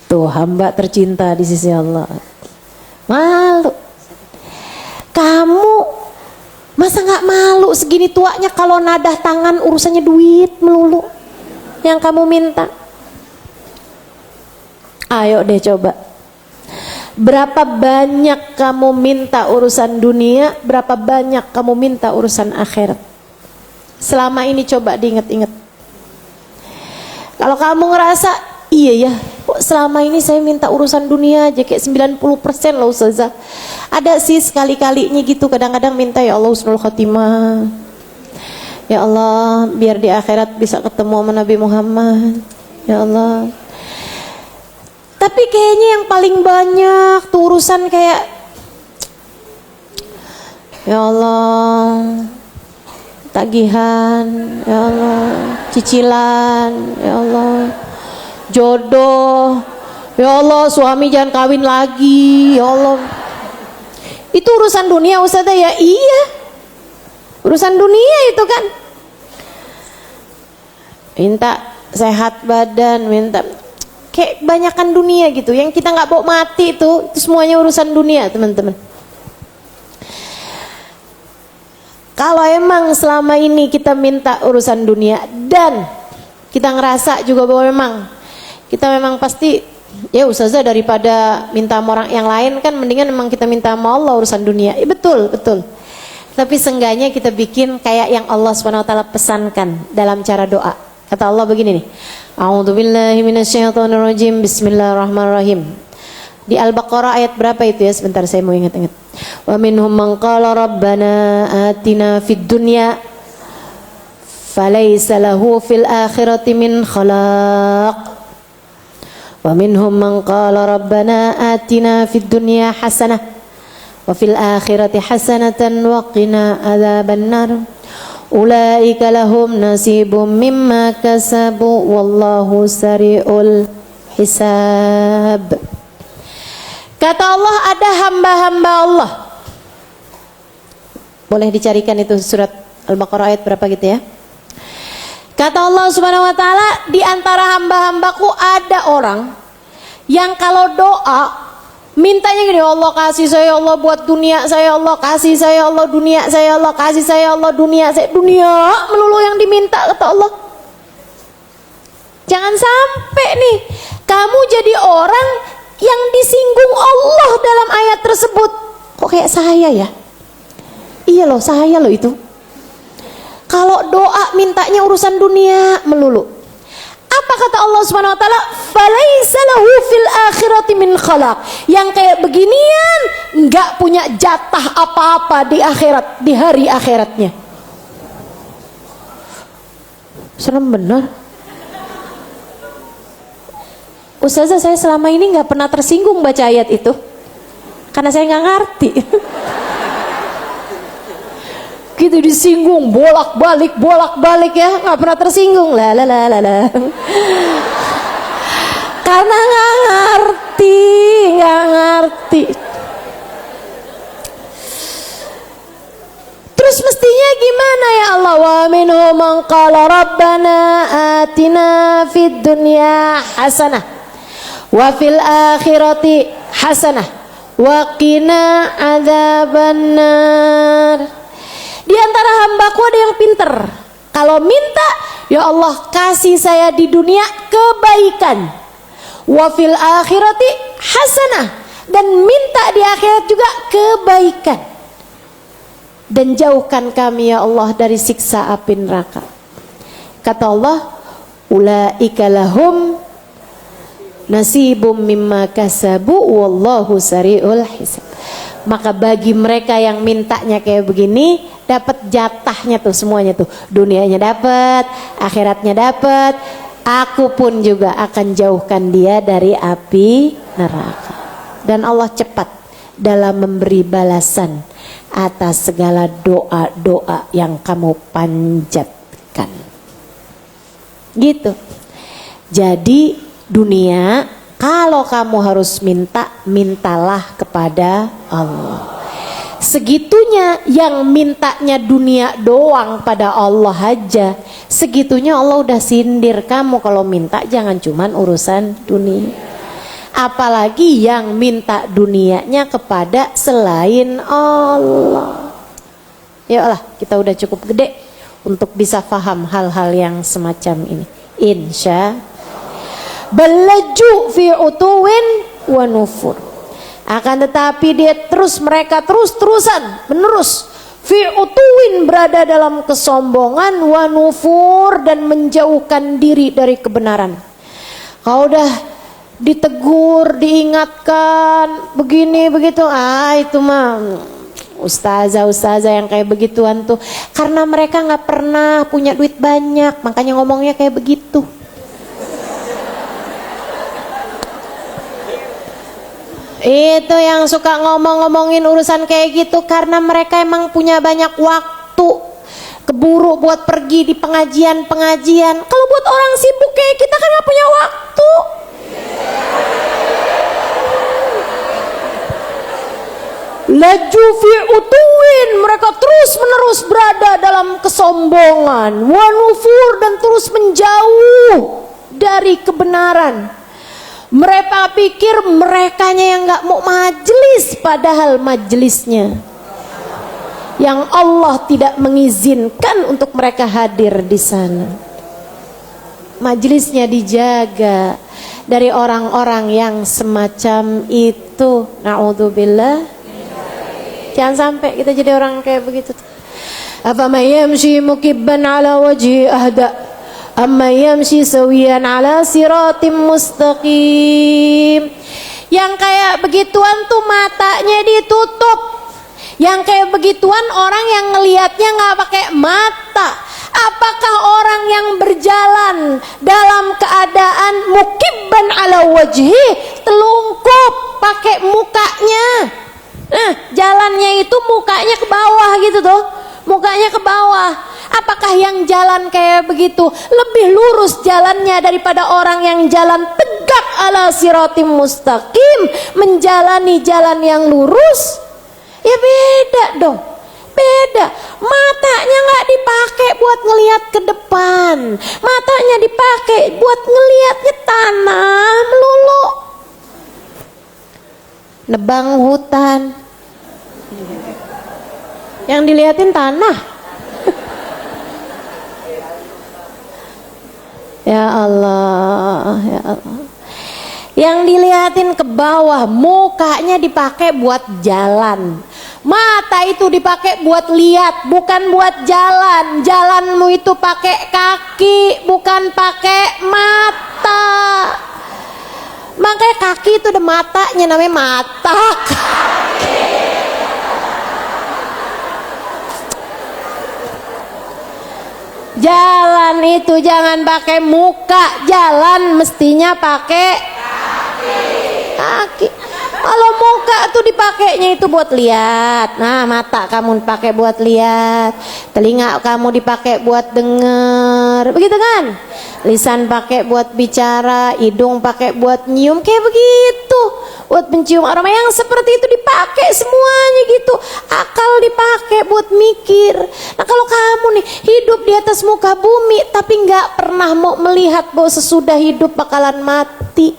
Tuh hamba tercinta di sisi Allah. Malu. Kamu masa gak malu segini tuanya kalau nadah tangan urusannya duit melulu yang kamu minta? Ayo deh coba. Berapa banyak kamu minta urusan dunia, berapa banyak kamu minta urusan akhirat? Selama ini coba diingat-ingat. Kalau kamu ngerasa, iya ya, kok selama ini saya minta urusan dunia aja kayak 90% lah Ustazah. Ada sih sekali-kalinya gitu, kadang-kadang minta ya Allah husnul khotimah. Ya Allah, biar di akhirat bisa ketemu sama Nabi Muhammad. Ya Allah. Tapi kayaknya yang paling banyak tuh urusan kayak, ya Allah, tagihan, ya Allah, cicilan, ya Allah, jodoh, ya Allah, suami jangan kawin lagi, ya Allah. Itu urusan dunia Ustazah ya? Iya, urusan dunia itu kan. Minta sehat badan, minta kayak kebanyakan dunia gitu. Yang kita nggak bawa mati itu semuanya urusan dunia, teman-teman. Kalau emang selama ini kita minta urusan dunia dan kita ngerasa juga bahwa memang kita memang pasti ya Ustazah daripada minta sama orang yang lain kan mendingan memang kita minta sama Allah urusan dunia. Betul, betul. Tapi seenggaknya kita bikin kayak yang Allah SWT pesankan dalam cara doa. Kata Allah begini nih. A'udzubillahi minasyaitonirrajim. Bismillahirrahmanirrahim. Di Al-Baqarah ayat berapa itu ya? Sebentar saya mau ingat-ingat. Wa minhum man qala rabbana atina fid dunya falaysa lahu fil akhirati min khalaq. Wa minhum man qala rabbana atina fid dunya hasanah wa fil akhirati hasanatan wa qina adzabannar. Ulaika lahum nasibum mimma kasabu wallahu sari'ul hisab. Kata Allah, ada hamba-hamba Allah. Boleh dicarikan itu surat Al-Baqarah ayat berapa gitu ya. Kata Allah Subhanahu wa taala, di antara hamba-hambaku ada orang yang kalau doa mintanya gini, Allah kasih saya, Allah buat dunia saya, Allah kasih saya, Allah dunia saya, Allah kasih saya, Allah dunia saya. Dunia melulu yang diminta, kata Allah. Jangan sampai nih kamu jadi orang yang disinggung Allah dalam ayat tersebut. Kok kayak saya ya? Iya loh, saya loh itu. Kalau doa mintanya urusan dunia melulu. Apa kata Allah Subhanahu wa taala? Falaisa lahu fil akhirati min khalaq. Yang kayak beginian enggak punya jatah apa-apa di akhirat, di hari akhiratnya. Serem benar. Ustazah, saya selama ini enggak pernah tersinggung baca ayat itu. Karena saya enggak ngerti. Gitu disinggung bolak-balik ya, nggak pernah tersinggung lah. Karena nggak ngerti. Terus mestinya gimana ya Allah? Wa minhum man qala rabbana atina fid dunya hasanah wa fil akhirati hasanah wa qina adzabannar. Di antara hambaku ada yang pinter. Kalau minta, ya Allah kasih saya di dunia kebaikan. Wa fil akhirati hasanah. Dan minta di akhirat juga kebaikan. Dan jauhkan kami ya Allah dari siksa api neraka. Kata Allah, ulaika lahum nasibum mimma kasabu wallahu sari'ul hisab. Maka bagi mereka yang mintanya kayak begini, dapat jatahnya tuh semuanya tuh. Dunianya dapat, akhiratnya dapat. Aku pun juga akan jauhkan dia dari api neraka. Dan Allah cepat dalam memberi balasan atas segala doa-doa yang kamu panjatkan. Gitu. Jadi dunia, kalau kamu harus minta, mintalah kepada Allah. Segitunya yang mintanya dunia doang pada Allah aja, segitunya Allah udah sindir kamu kalau minta jangan cuman urusan dunia. Apalagi yang minta dunianya kepada selain Allah. Yalah, kita udah cukup gede untuk bisa paham hal-hal yang semacam ini. Insya Balaju fi utuwin wa nufur. Akan tetapi mereka terus-terusan menerus fi utuwin, berada dalam kesombongan, wa nufur, dan menjauhkan diri dari kebenaran. Kau udah ditegur, diingatkan begini begitu, itu mah ustazah yang kayak begituan tuh karena mereka nggak pernah punya duit banyak, makanya ngomongnya kayak begitu. Itu yang suka ngomong-ngomongin urusan kayak gitu karena mereka emang punya banyak waktu keburu buat pergi di pengajian-pengajian. Kalau buat orang sibuk kayak kita kan gak punya waktu. Laju fi utuwin, mereka terus menerus berada dalam kesombongan, wanufur, dan terus menjauh dari kebenaran. Mereka pikir merekanya yang gak mau majelis, padahal majelisnya yang Allah tidak mengizinkan untuk mereka hadir di sana. Majelisnya dijaga dari orang-orang yang semacam itu. Na'udzubillah. Jangan sampai kita jadi orang kayak begitu. Apa yamshi mukibban ala wajhi ahda amma yamshi sawiyan ala siratim mustaqim. Yang kayak begituan tuh matanya ditutup. Yang kayak begituan orang yang ngelihatnya nggak pakai mata. Apakah orang yang berjalan dalam keadaan mukibban ala wajhi, telungkup pakai mukanya? Jalannya itu mukanya ke bawah gitu tuh, mukanya ke bawah. Apakah yang jalan kayak begitu lebih lurus jalannya daripada orang yang jalan tegak ala siratim mustaqim, menjalani jalan yang lurus? Ya beda dong, beda. Matanya nggak dipakai buat ngelihat ke depan, matanya dipakai buat ngelihatnya tanah melulu. Nebang hutan, yang dilihatin tanah. Ya Allah, ya Allah. Yang dilihatin ke bawah, mukanya dipakai buat jalan. Mata itu dipakai buat lihat, bukan buat jalan. Jalanmu itu pakai kaki, bukan pakai mata. Makanya kaki itu ada matanya, namanya mata kaki. Jalan itu jangan pakai muka, jalan mestinya pakai kaki. Kalau muka tuh dipakainya itu buat lihat. Nah, mata kamu dipakai buat lihat, telinga kamu dipakai buat denger, begitu kan? Lisan pakai buat bicara, hidung pakai buat nyium, kayak begitu. Buat mencium aroma, yang seperti itu dipakai semuanya gitu. Akal dipakai buat mikir. Nah, kalau kamu nih hidup di atas muka bumi tapi nggak pernah mau melihat bahwa sesudah hidup bakalan mati,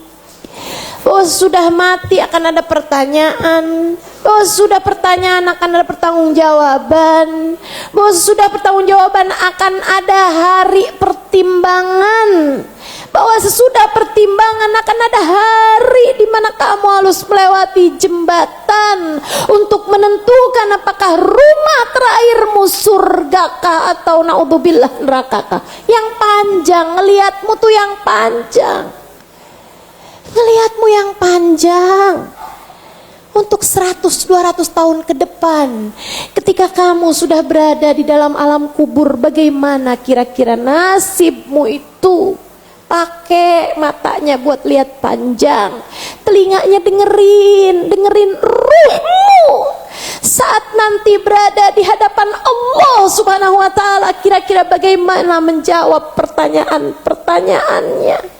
bahwa sudah mati akan ada pertanyaan, bahwa sudah pertanyaan akan ada pertanggungjawaban, bahwa sudah pertanggungjawaban akan ada hari pertimbangan, bahwa sesudah pertimbangan akan ada hari di mana kamu harus melewati jembatan untuk menentukan apakah rumah terakhirmu surgakah atau naudzubillah nerakakah. Yang panjang, ngelihatmu tuh yang panjang, ngelihatmu yang panjang untuk 100-200 tahun ke depan. Ketika kamu sudah berada di dalam alam kubur, bagaimana kira-kira nasibmu itu? Pakai matanya buat lihat panjang, telinganya dengerin ruhmu. Saat nanti berada di hadapan Allah Subhanahu wa ta'ala, kira-kira bagaimana menjawab pertanyaan-pertanyaannya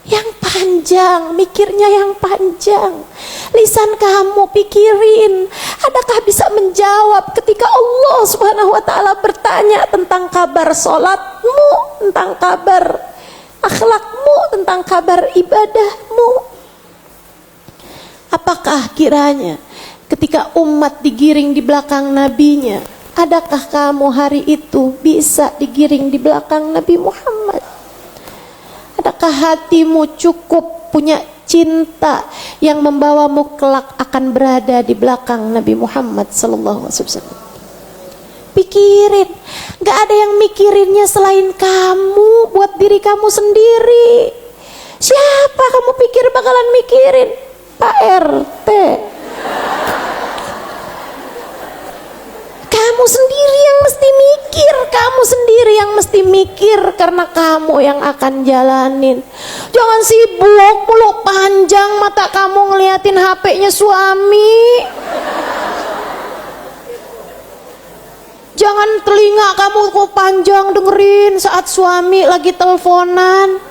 yang panjang, mikirnya yang panjang. Lisan kamu pikirin, adakah bisa menjawab ketika Allah Subhanahu wa ta'ala bertanya tentang kabar sholatmu, tentang kabar akhlakmu, tentang kabar ibadahmu? Apakah kiranya ketika umat digiring di belakang nabinya, adakah kamu hari itu bisa digiring di belakang Nabi Muhammad? Adakah hatimu cukup punya cinta yang membawamu kelak akan berada di belakang Nabi Muhammad sallallahu alaihi wasallam? Pikirin, gak ada yang mikirinnya selain kamu, buat diri kamu sendiri. Siapa kamu pikir bakalan mikirin? Pak RT. Kamu sendiri yang mesti mikir, kamu sendiri yang mesti mikir, karena kamu yang akan jalanin. Jangan sibuk mulu, panjang mata kamu ngeliatin HP-nya suami. Jangan telinga kamu kok panjang dengerin saat suami lagi teleponan.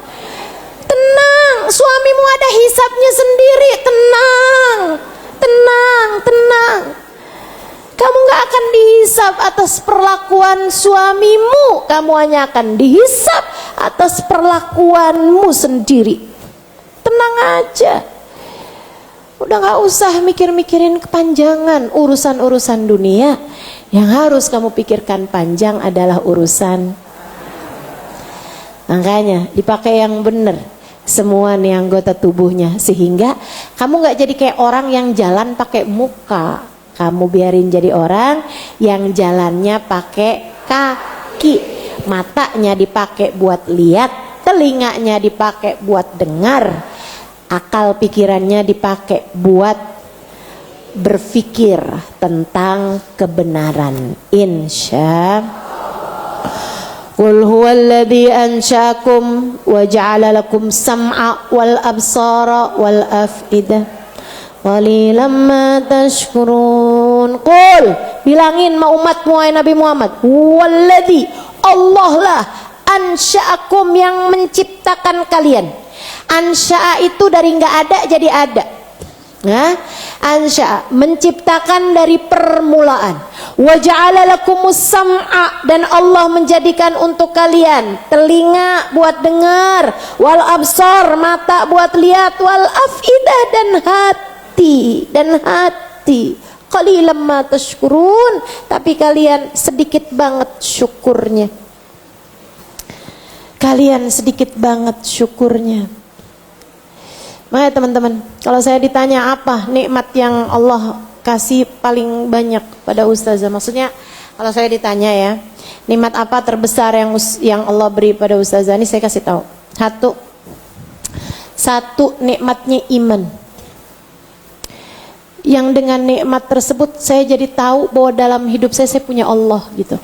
Tenang, suamimu ada hisabnya sendiri. Tenang, tenang, tenang. Kamu gak akan dihisab atas perlakuan suamimu. Kamu hanya akan dihisab atas perlakuanmu sendiri. Tenang aja. Udah gak usah mikir-mikirin kepanjangan urusan-urusan dunia. Yang harus kamu pikirkan panjang adalah urusan. Makanya dipakai yang benar semua nih anggota tubuhnya, sehingga kamu gak jadi kayak orang yang jalan pakai muka. Kamu biarin jadi orang yang jalannya pakai kaki. Matanya dipakai buat lihat, telinganya dipakai buat dengar, akal pikirannya dipakai buat berpikir tentang kebenaran. Insya Qul huwallazi ansha'akum wa ja'ala lakum sam'a wal absara wal af'idah qalilan ma tashkurun. Qul, bilangin ma umatmu wahai Nabi Muhammad, huwallazi, Allah lah, ansha'akum, yang menciptakan kalian. Ansha'a itu dari enggak ada jadi ada. Nah, ansha, menciptakan dari permulaan. Wa ja'ala lakumus sam'a, dan Allah menjadikan untuk kalian telinga buat dengar, wal absar, mata buat lihat, wal afidah, dan hati. Qalilan ma tashkurun, tapi kalian sedikit banget syukurnya. Kalian sedikit banget syukurnya. Makanya teman-teman, kalau saya ditanya apa nikmat yang Allah kasih paling banyak pada ustazah, maksudnya kalau saya ditanya ya, nikmat apa terbesar yang Allah beri pada ustazah, ini saya kasih tahu. Satu nikmatnya iman. Yang dengan nikmat tersebut saya jadi tahu bahwa dalam hidup saya punya Allah gitu.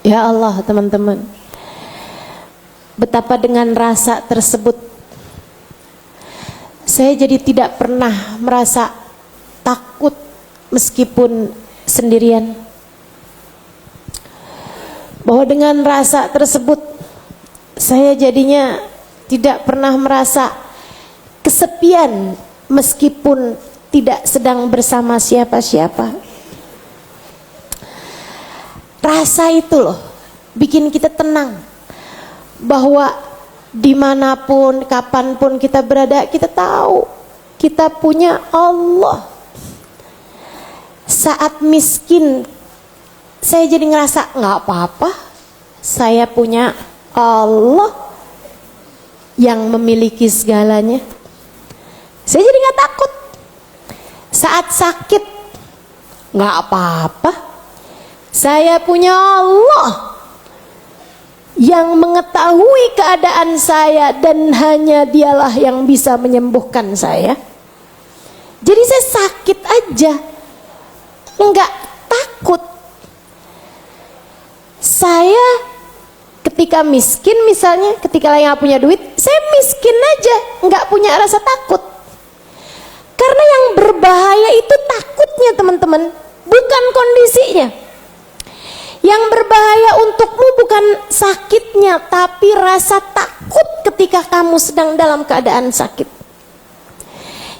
Ya Allah teman-teman, betapa dengan rasa tersebut saya jadi tidak pernah merasa takut meskipun sendirian. Bahwa dengan rasa tersebut saya jadinya tidak pernah merasa kesepian meskipun tidak sedang bersama siapa-siapa. Rasa itu loh bikin kita tenang, bahwa dimanapun, kapanpun kita berada, kita tahu kita punya Allah. Saat miskin, saya jadi ngerasa nggak apa-apa, saya punya Allah yang memiliki segalanya. Saya jadi nggak takut. Saat sakit, nggak apa-apa, saya punya Allah yang mengetahui keadaan saya, dan hanya dialah yang bisa menyembuhkan saya. Jadi saya sakit aja enggak takut. Saya ketika miskin misalnya, ketika lagi nggak punya duit, saya miskin aja enggak punya rasa takut. Karena yang berbahaya itu takutnya teman-teman, bukan kondisinya. Yang berbahaya untukmu bukan sakitnya, tapi rasa takut ketika kamu sedang dalam keadaan sakit.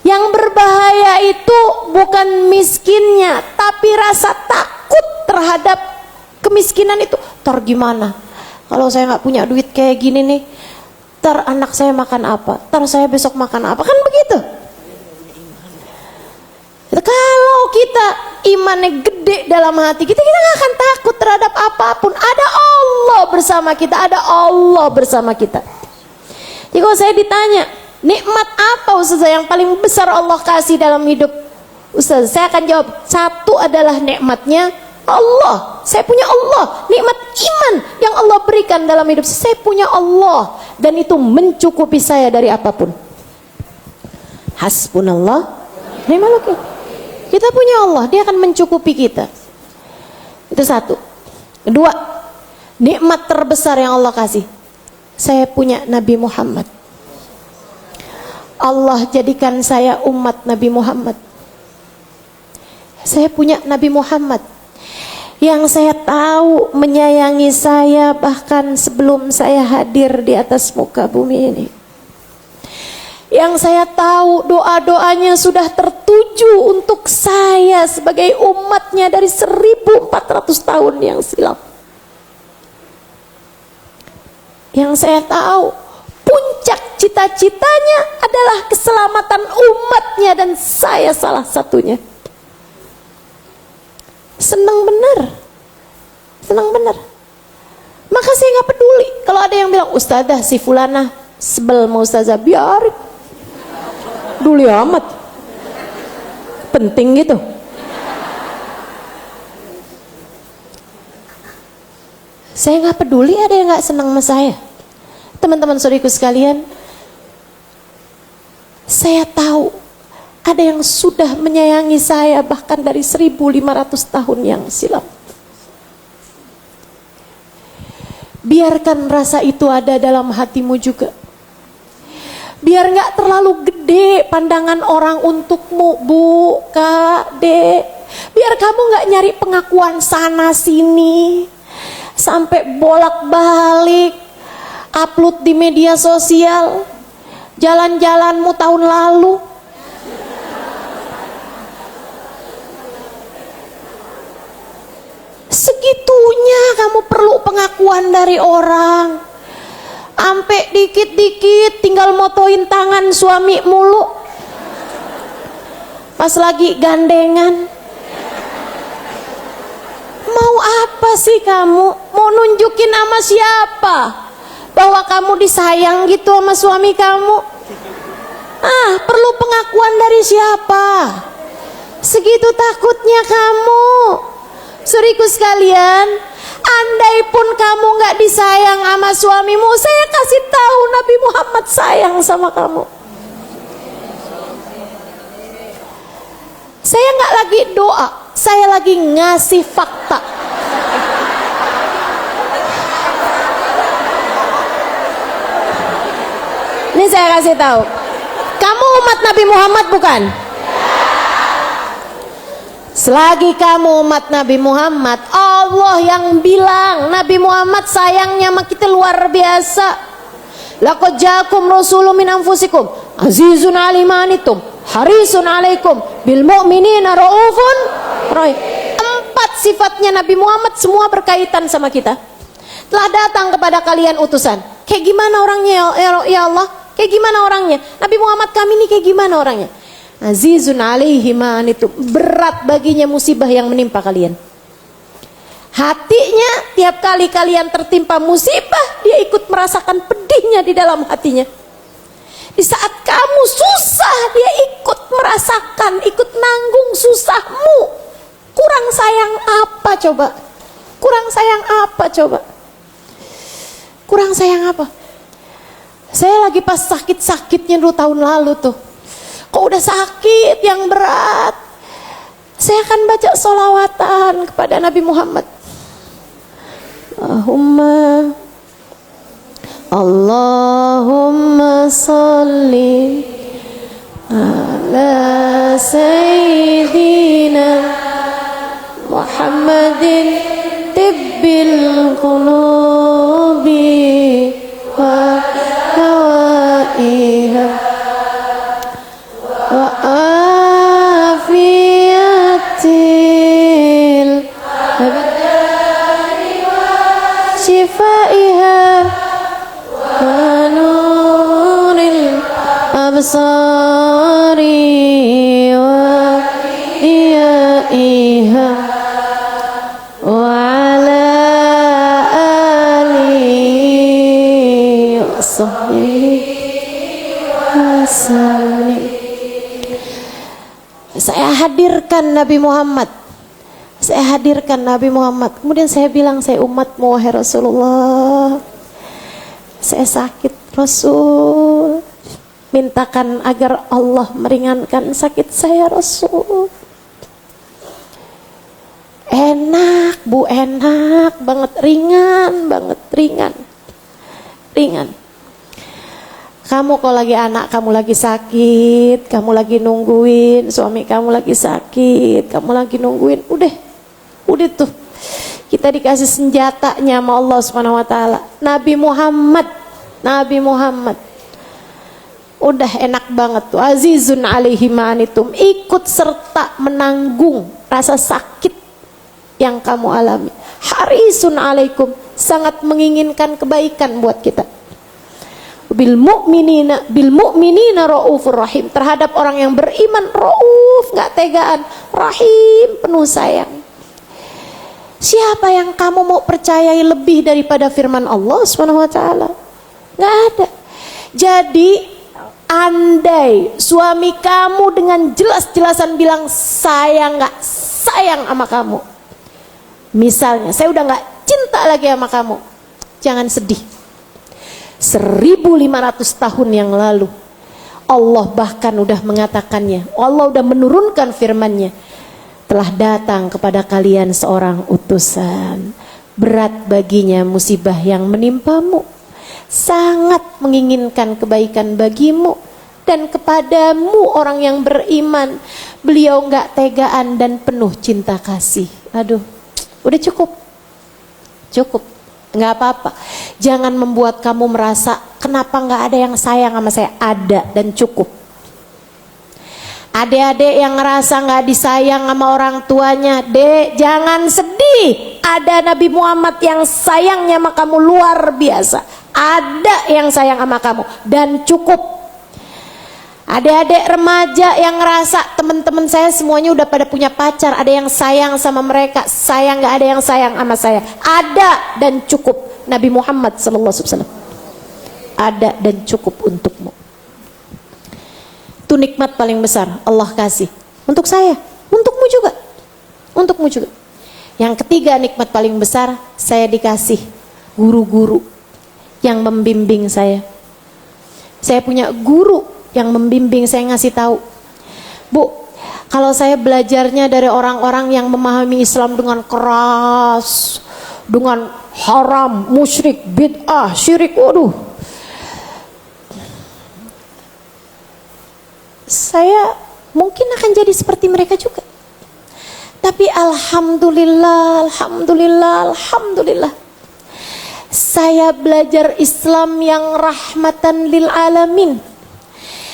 Yang berbahaya itu bukan miskinnya, tapi rasa takut terhadap kemiskinan itu. Ntar gimana kalau saya nggak punya duit kayak gini nih, ntar anak saya makan apa, ntar saya besok makan apa, kan begitu. Kalau kita imannya gede dalam hati kita, kita gak akan takut terhadap apapun. Ada Allah bersama kita, ada Allah bersama kita. Jadi kalau saya ditanya, nikmat apa Ustazah yang paling besar Allah kasih dalam hidup Ustazah, saya akan jawab, satu adalah nikmatnya Allah. Saya punya Allah, nikmat iman yang Allah berikan dalam hidup saya. Saya punya Allah, dan itu mencukupi saya dari apapun. Hasbunallah ni'mal wakil. Kita punya Allah, dia akan mencukupi kita. Itu satu. Kedua, nikmat terbesar yang Allah kasih, saya punya Nabi Muhammad. Allah jadikan saya umat Nabi Muhammad. Saya punya Nabi Muhammad yang saya tahu menyayangi saya bahkan sebelum saya hadir di atas muka bumi ini, yang saya tahu doa-doanya sudah tertuju untuk saya sebagai umatnya dari 1400 tahun yang silam, yang saya tahu puncak cita-citanya adalah keselamatan umatnya dan saya salah satunya. Senang benar, senang benar. Maka saya nggak peduli kalau ada yang bilang ustazah si fulana sebel mau ustazah, biarin, peduli amat, penting gitu. Saya nggak peduli ada yang nggak senang sama saya. Teman-teman saudariku sekalian, saya tahu ada yang sudah menyayangi saya bahkan dari 1500 tahun yang silam. Biarkan rasa itu ada dalam hatimu juga. Biar nggak terlalu gede pandangan orang untukmu, Bu, Kak, Dek. Biar kamu nggak nyari pengakuan sana sini sampai bolak-balik upload di media sosial jalan-jalanmu tahun lalu. Segitunya kamu perlu pengakuan dari orang. Sampai dikit-dikit tinggal motoin tangan suami mulu. Pas lagi gandengan. Mau apa sih kamu? Mau nunjukin sama siapa? Bahwa kamu disayang gitu sama suami kamu? Perlu pengakuan dari siapa? Segitu takutnya kamu. Saudariku sekalian, andai pun kamu nggak disayang sama suamimu, saya kasih tahu Nabi Muhammad sayang sama kamu. Saya nggak lagi doa, saya lagi ngasih fakta. Ini saya kasih tahu, kamu umat Nabi Muhammad bukan? Selagi kamu umat Nabi Muhammad, Allah yang bilang Nabi Muhammad sayangnya sama kita luar biasa. Laqad ja'akum rasulun min anfusikum azizun 'alaihi ma anittum harisun 'alaikum bil mu'minina raufun rahim. 4 sifatnya Nabi Muhammad semua berkaitan sama kita. Telah datang kepada kalian utusan. Kayak gimana orangnya ya Allah? Kayak gimana orangnya? Nabi Muhammad kami ini kayak gimana orangnya? Azizun 'alaihi ma anittum, berat baginya musibah yang menimpa kalian. Hatinya tiap kali kalian tertimpa musibah, dia ikut merasakan pedihnya di dalam hatinya. Di saat kamu susah, dia ikut merasakan, ikut nanggung susahmu. Kurang sayang apa coba? Kurang sayang apa coba? Kurang sayang apa? Saya lagi pas sakit-sakitnya 2 tahun lalu tuh. Kok udah sakit yang berat, saya akan baca sholawatan kepada Nabi Muhammad. Allahumma salli ala sayyidina Muhammadin tibbil qulubi wa hawaiha wa afiyatil abdani wa shifaiha wa nuril absari wa iyaiha wa ala alihi wa sahbihi wa sallim. Saya hadirkan Nabi Muhammad. Saya hadirkan Nabi Muhammad. Kemudian saya bilang, saya umatmu wahai Rasulullah. Saya sakit Rasul. Mintakan agar Allah meringankan sakit saya Rasul. Enak Bu, enak banget, ringan banget, ringan. Kamu kalau lagi anak kamu lagi sakit, kamu lagi nungguin, suami kamu lagi sakit, kamu lagi nungguin, udah tuh Kita dikasih senjatanya sama Allah Subhanahu wa taala. Nabi Muhammad. Udah enak banget tuh. Azizun alaihi ma'anitum. Ikut serta menanggung rasa sakit yang kamu alami. Harisun alaikum. Sangat menginginkan kebaikan buat kita. Bil mu'minina raufur rahim. Terhadap orang yang beriman, rauf, gak tegaan, rahim, penuh sayang. Siapa yang kamu mau percayai lebih daripada firman Allah Subhanahu wa taala? Gak ada. Jadi andai suami kamu dengan jelas-jelasan bilang saya gak sayang sama kamu, misalnya saya udah gak cinta lagi sama kamu, jangan sedih. 1500 tahun yang lalu Allah bahkan udah mengatakannya. Allah udah menurunkan firman-Nya. Telah datang kepada kalian seorang utusan, berat baginya musibah yang menimpamu, sangat menginginkan kebaikan bagimu dan kepadamu orang yang beriman, beliau enggak tegaan dan penuh cinta kasih. Aduh, udah cukup, nggak apa-apa. Jangan membuat kamu merasa kenapa nggak ada yang sayang sama saya. Ada dan cukup. Adik-adik yang ngerasa nggak disayang sama orang tuanya, dek jangan sedih. Ada Nabi Muhammad yang sayangnya sama kamu luar biasa. Ada yang sayang sama kamu dan cukup. Adik-adik remaja yang ngerasa teman-teman saya semuanya udah pada punya pacar, ada yang sayang sama mereka, saya nggak ada yang sayang sama saya. Ada dan cukup. Nabi Muhammad SAW. Ada dan cukup untukmu. Itu nikmat paling besar Allah kasih untuk saya, untukmu juga. Yang ketiga nikmat paling besar, saya dikasih guru-guru yang membimbing saya. Saya punya guru yang membimbing saya, ngasih tahu, Bu, kalau saya belajarnya dari orang-orang yang memahami Islam dengan keras, dengan haram, musyrik, bid'ah, syirik, waduh, saya mungkin akan jadi seperti mereka juga. Tapi alhamdulillah, saya belajar Islam yang rahmatan lil alamin.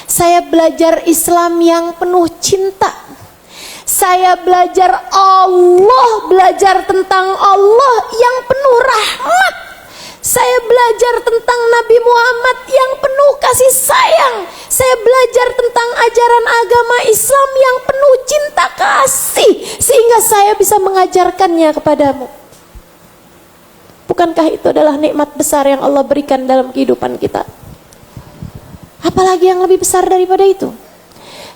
Saya belajar Islam yang penuh cinta. Saya belajar tentang Allah yang penuh rahmat. Saya belajar tentang Nabi Muhammad yang penuh kasih sayang. Saya belajar tentang ajaran agama Islam yang penuh cinta kasih, sehingga saya bisa mengajarkannya kepadamu. Bukankah itu adalah nikmat besar yang Allah berikan dalam kehidupan kita? Apalagi yang lebih besar daripada itu?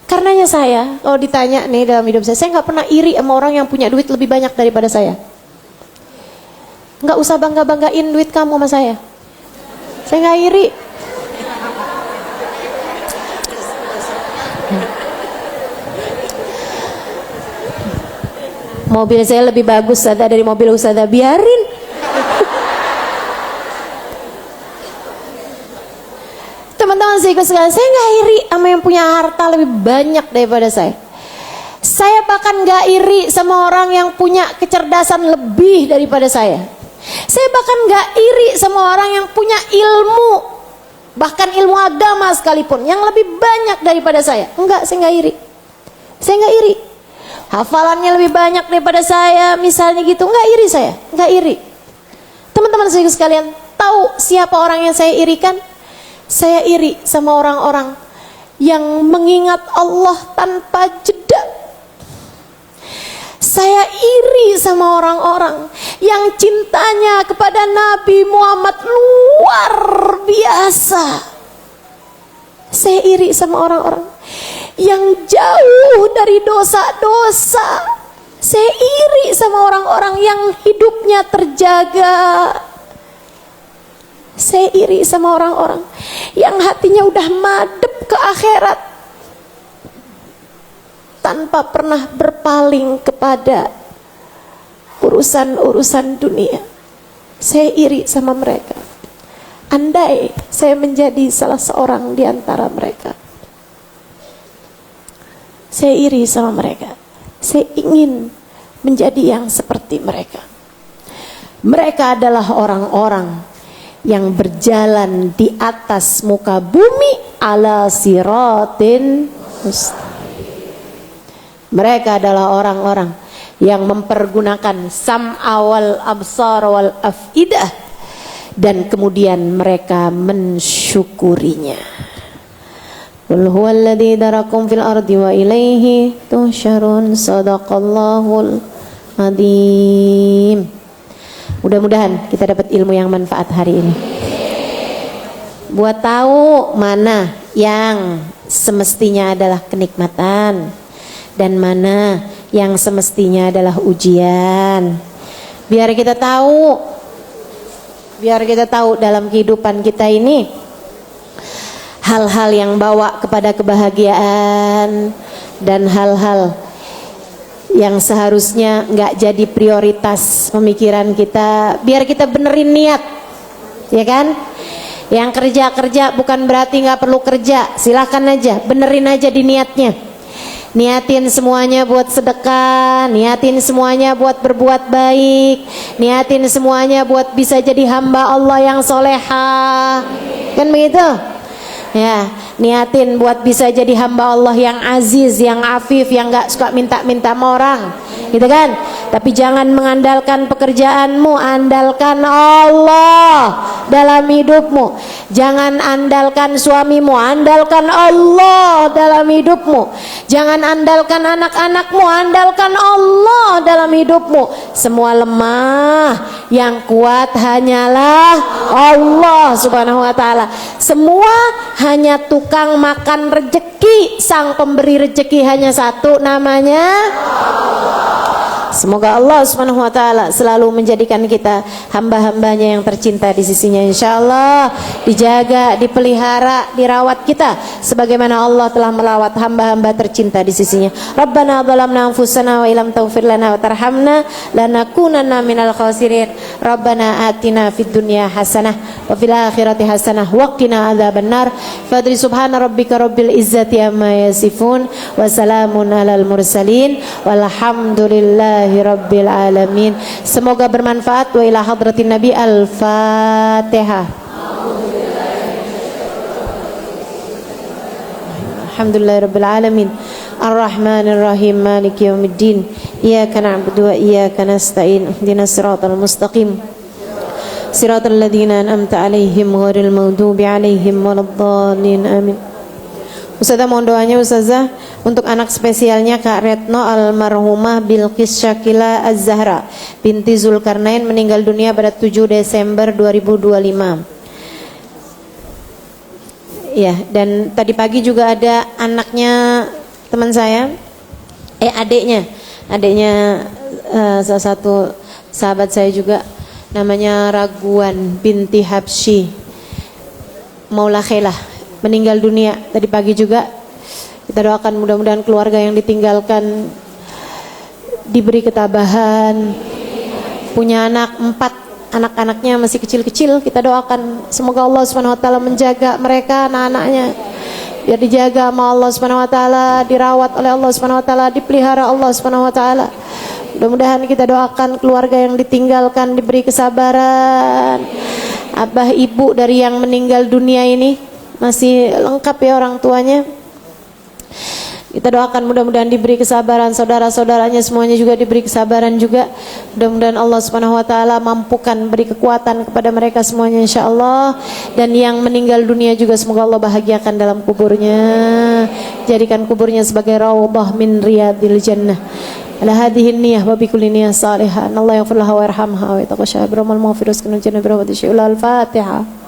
Karenanya saya, kalau ditanya nih dalam hidup saya nggak pernah iri sama orang yang punya duit lebih banyak daripada saya. Nggak usah bangga-banggain duit kamu sama saya nggak iri. Mobil saya lebih bagus ada dari mobil Ustazah, biarin. Teman-teman saya nggak iri sama yang punya harta lebih banyak daripada saya. Saya bahkan nggak iri sama orang yang punya kecerdasan lebih daripada saya. Saya bahkan gak iri sama orang yang punya ilmu, bahkan ilmu agama sekalipun, yang lebih banyak daripada saya. Enggak, saya gak iri. Hafalannya lebih banyak daripada saya, misalnya gitu. Enggak iri saya, enggak iri. Teman-teman saya sekalian, tahu siapa orang yang saya irikan? Saya iri sama orang-orang yang mengingat Allah tanpa jeda. Saya iri sama orang-orang yang cintanya kepada Nabi Muhammad luar biasa. Saya iri sama orang-orang yang jauh dari dosa-dosa. Saya iri sama orang-orang yang hidupnya terjaga. Saya iri sama orang-orang yang hatinya udah madep ke akhirat, tanpa pernah berpaling kepada urusan-urusan dunia. Saya iri sama mereka. Andai saya menjadi salah seorang di antara mereka, saya iri sama mereka. Saya ingin menjadi yang seperti mereka. Mereka adalah orang-orang yang berjalan di atas muka bumi ala siratin mustaqim. Mereka adalah orang-orang yang mempergunakan sam'a wal absar wal afidah, dan kemudian mereka mensyukurinya. Qul huwallazi darakum fil ardi wa ilaihi tuhsyarun. Shadaqallahul adzim. Mudah-mudahan kita dapat ilmu yang manfaat hari ini. Buat tahu mana yang semestinya adalah kenikmatan dan mana yang semestinya adalah ujian. Biar kita tahu dalam kehidupan kita ini hal-hal yang bawa kepada kebahagiaan dan hal-hal yang seharusnya nggak jadi prioritas pemikiran kita. Biar kita benerin niat, ya kan? Yang kerja bukan berarti nggak perlu kerja, silakan aja, benerin aja di niatnya. Niatin semuanya buat sedekah, niatin semuanya buat berbuat baik, niatin semuanya buat bisa jadi hamba Allah yang soleha, kan begitu? Ya, niatin buat bisa jadi hamba Allah yang aziz, yang afif, yang gak suka minta-minta sama orang, gitu kan? Tapi jangan mengandalkan pekerjaanmu, andalkan Allah dalam hidupmu. Jangan andalkan suamimu, andalkan Allah dalam hidupmu. Jangan andalkan anak-anakmu, andalkan Allah dalam hidupmu. Semua lemah, yang kuat hanyalah Allah subhanahu wa ta'ala. Semua hanya tukang makan rejeki, sang pemberi rejeki hanya satu, namanya Allah. Semoga Allah subhanahu wa ta'ala selalu menjadikan kita hamba-hambanya yang tercinta di sisinya, insyaallah. Dijaga, dipelihara, dirawat kita sebagaimana Allah telah melawat hamba-hamba tercinta di sisinya. Rabbana zalamna anfusana wa ilam taghfir lana wa tarhamna lanakunanna minal khasirin. Rabbana atina fid dunya hasanah wa fil akhirati hasanah wa qina adzabannar. Fadri subhana rabbika rabbil izzati amma yasifun wa salamun alal mursalin walhamdulillah Rabbil alamin. Semoga bermanfaat. Wa ila hadratin Nabi. Al-Fatihah. Alhamdulillahirabbil alamin. Ar-Rahmanir Rahim. Maliki yaumiddin. Iyyaka na'budu wa iyyaka nasta'in. Ihdinas siratal mustaqim. Siratal ladzina an'amta 'alaihim ghairil maghdubi 'alaihim waladdallin. Amin. Ustazah mohon doanya Ustazah untuk anak spesialnya Kak Retno almarhumah Bilqis Syakila Az-Zahra binti Zulkarnain meninggal dunia pada 7 Desember 2025. Ya, dan tadi pagi juga ada anaknya teman saya, adiknya salah satu sahabat saya juga, namanya Raguan binti Habsyi Maula Khelah, meninggal dunia tadi pagi juga. Kita doakan mudah-mudahan keluarga yang ditinggalkan diberi ketabahan. Punya anak 4, anak-anaknya masih kecil-kecil. Kita doakan semoga Allah Subhanahu wa taala menjaga mereka, anak-anaknya. Biar dijaga sama Allah Subhanahu wa taala, dirawat oleh Allah Subhanahu wa taala, dipelihara Allah Subhanahu wa taala. Mudah-mudahan kita doakan keluarga yang ditinggalkan diberi kesabaran. Abah ibu dari yang meninggal dunia ini masih lengkap ya orang tuanya. Kita doakan mudah-mudahan diberi kesabaran, saudara-saudaranya semuanya juga diberi kesabaran juga. Mudah-mudahan Allah Subhanahu wa taala mampukan beri kekuatan kepada mereka semuanya insyaallah. Dan yang meninggal dunia juga semoga Allah bahagiakan dalam kuburnya. Jadikan kuburnya sebagai raudhah min riyadil jannah. Ala hadhihi niyyah wa bi kulli niyyah salihah. Allah yaghfir laha wa yarhamha wa yataqabbal minha. Al-Fatihah.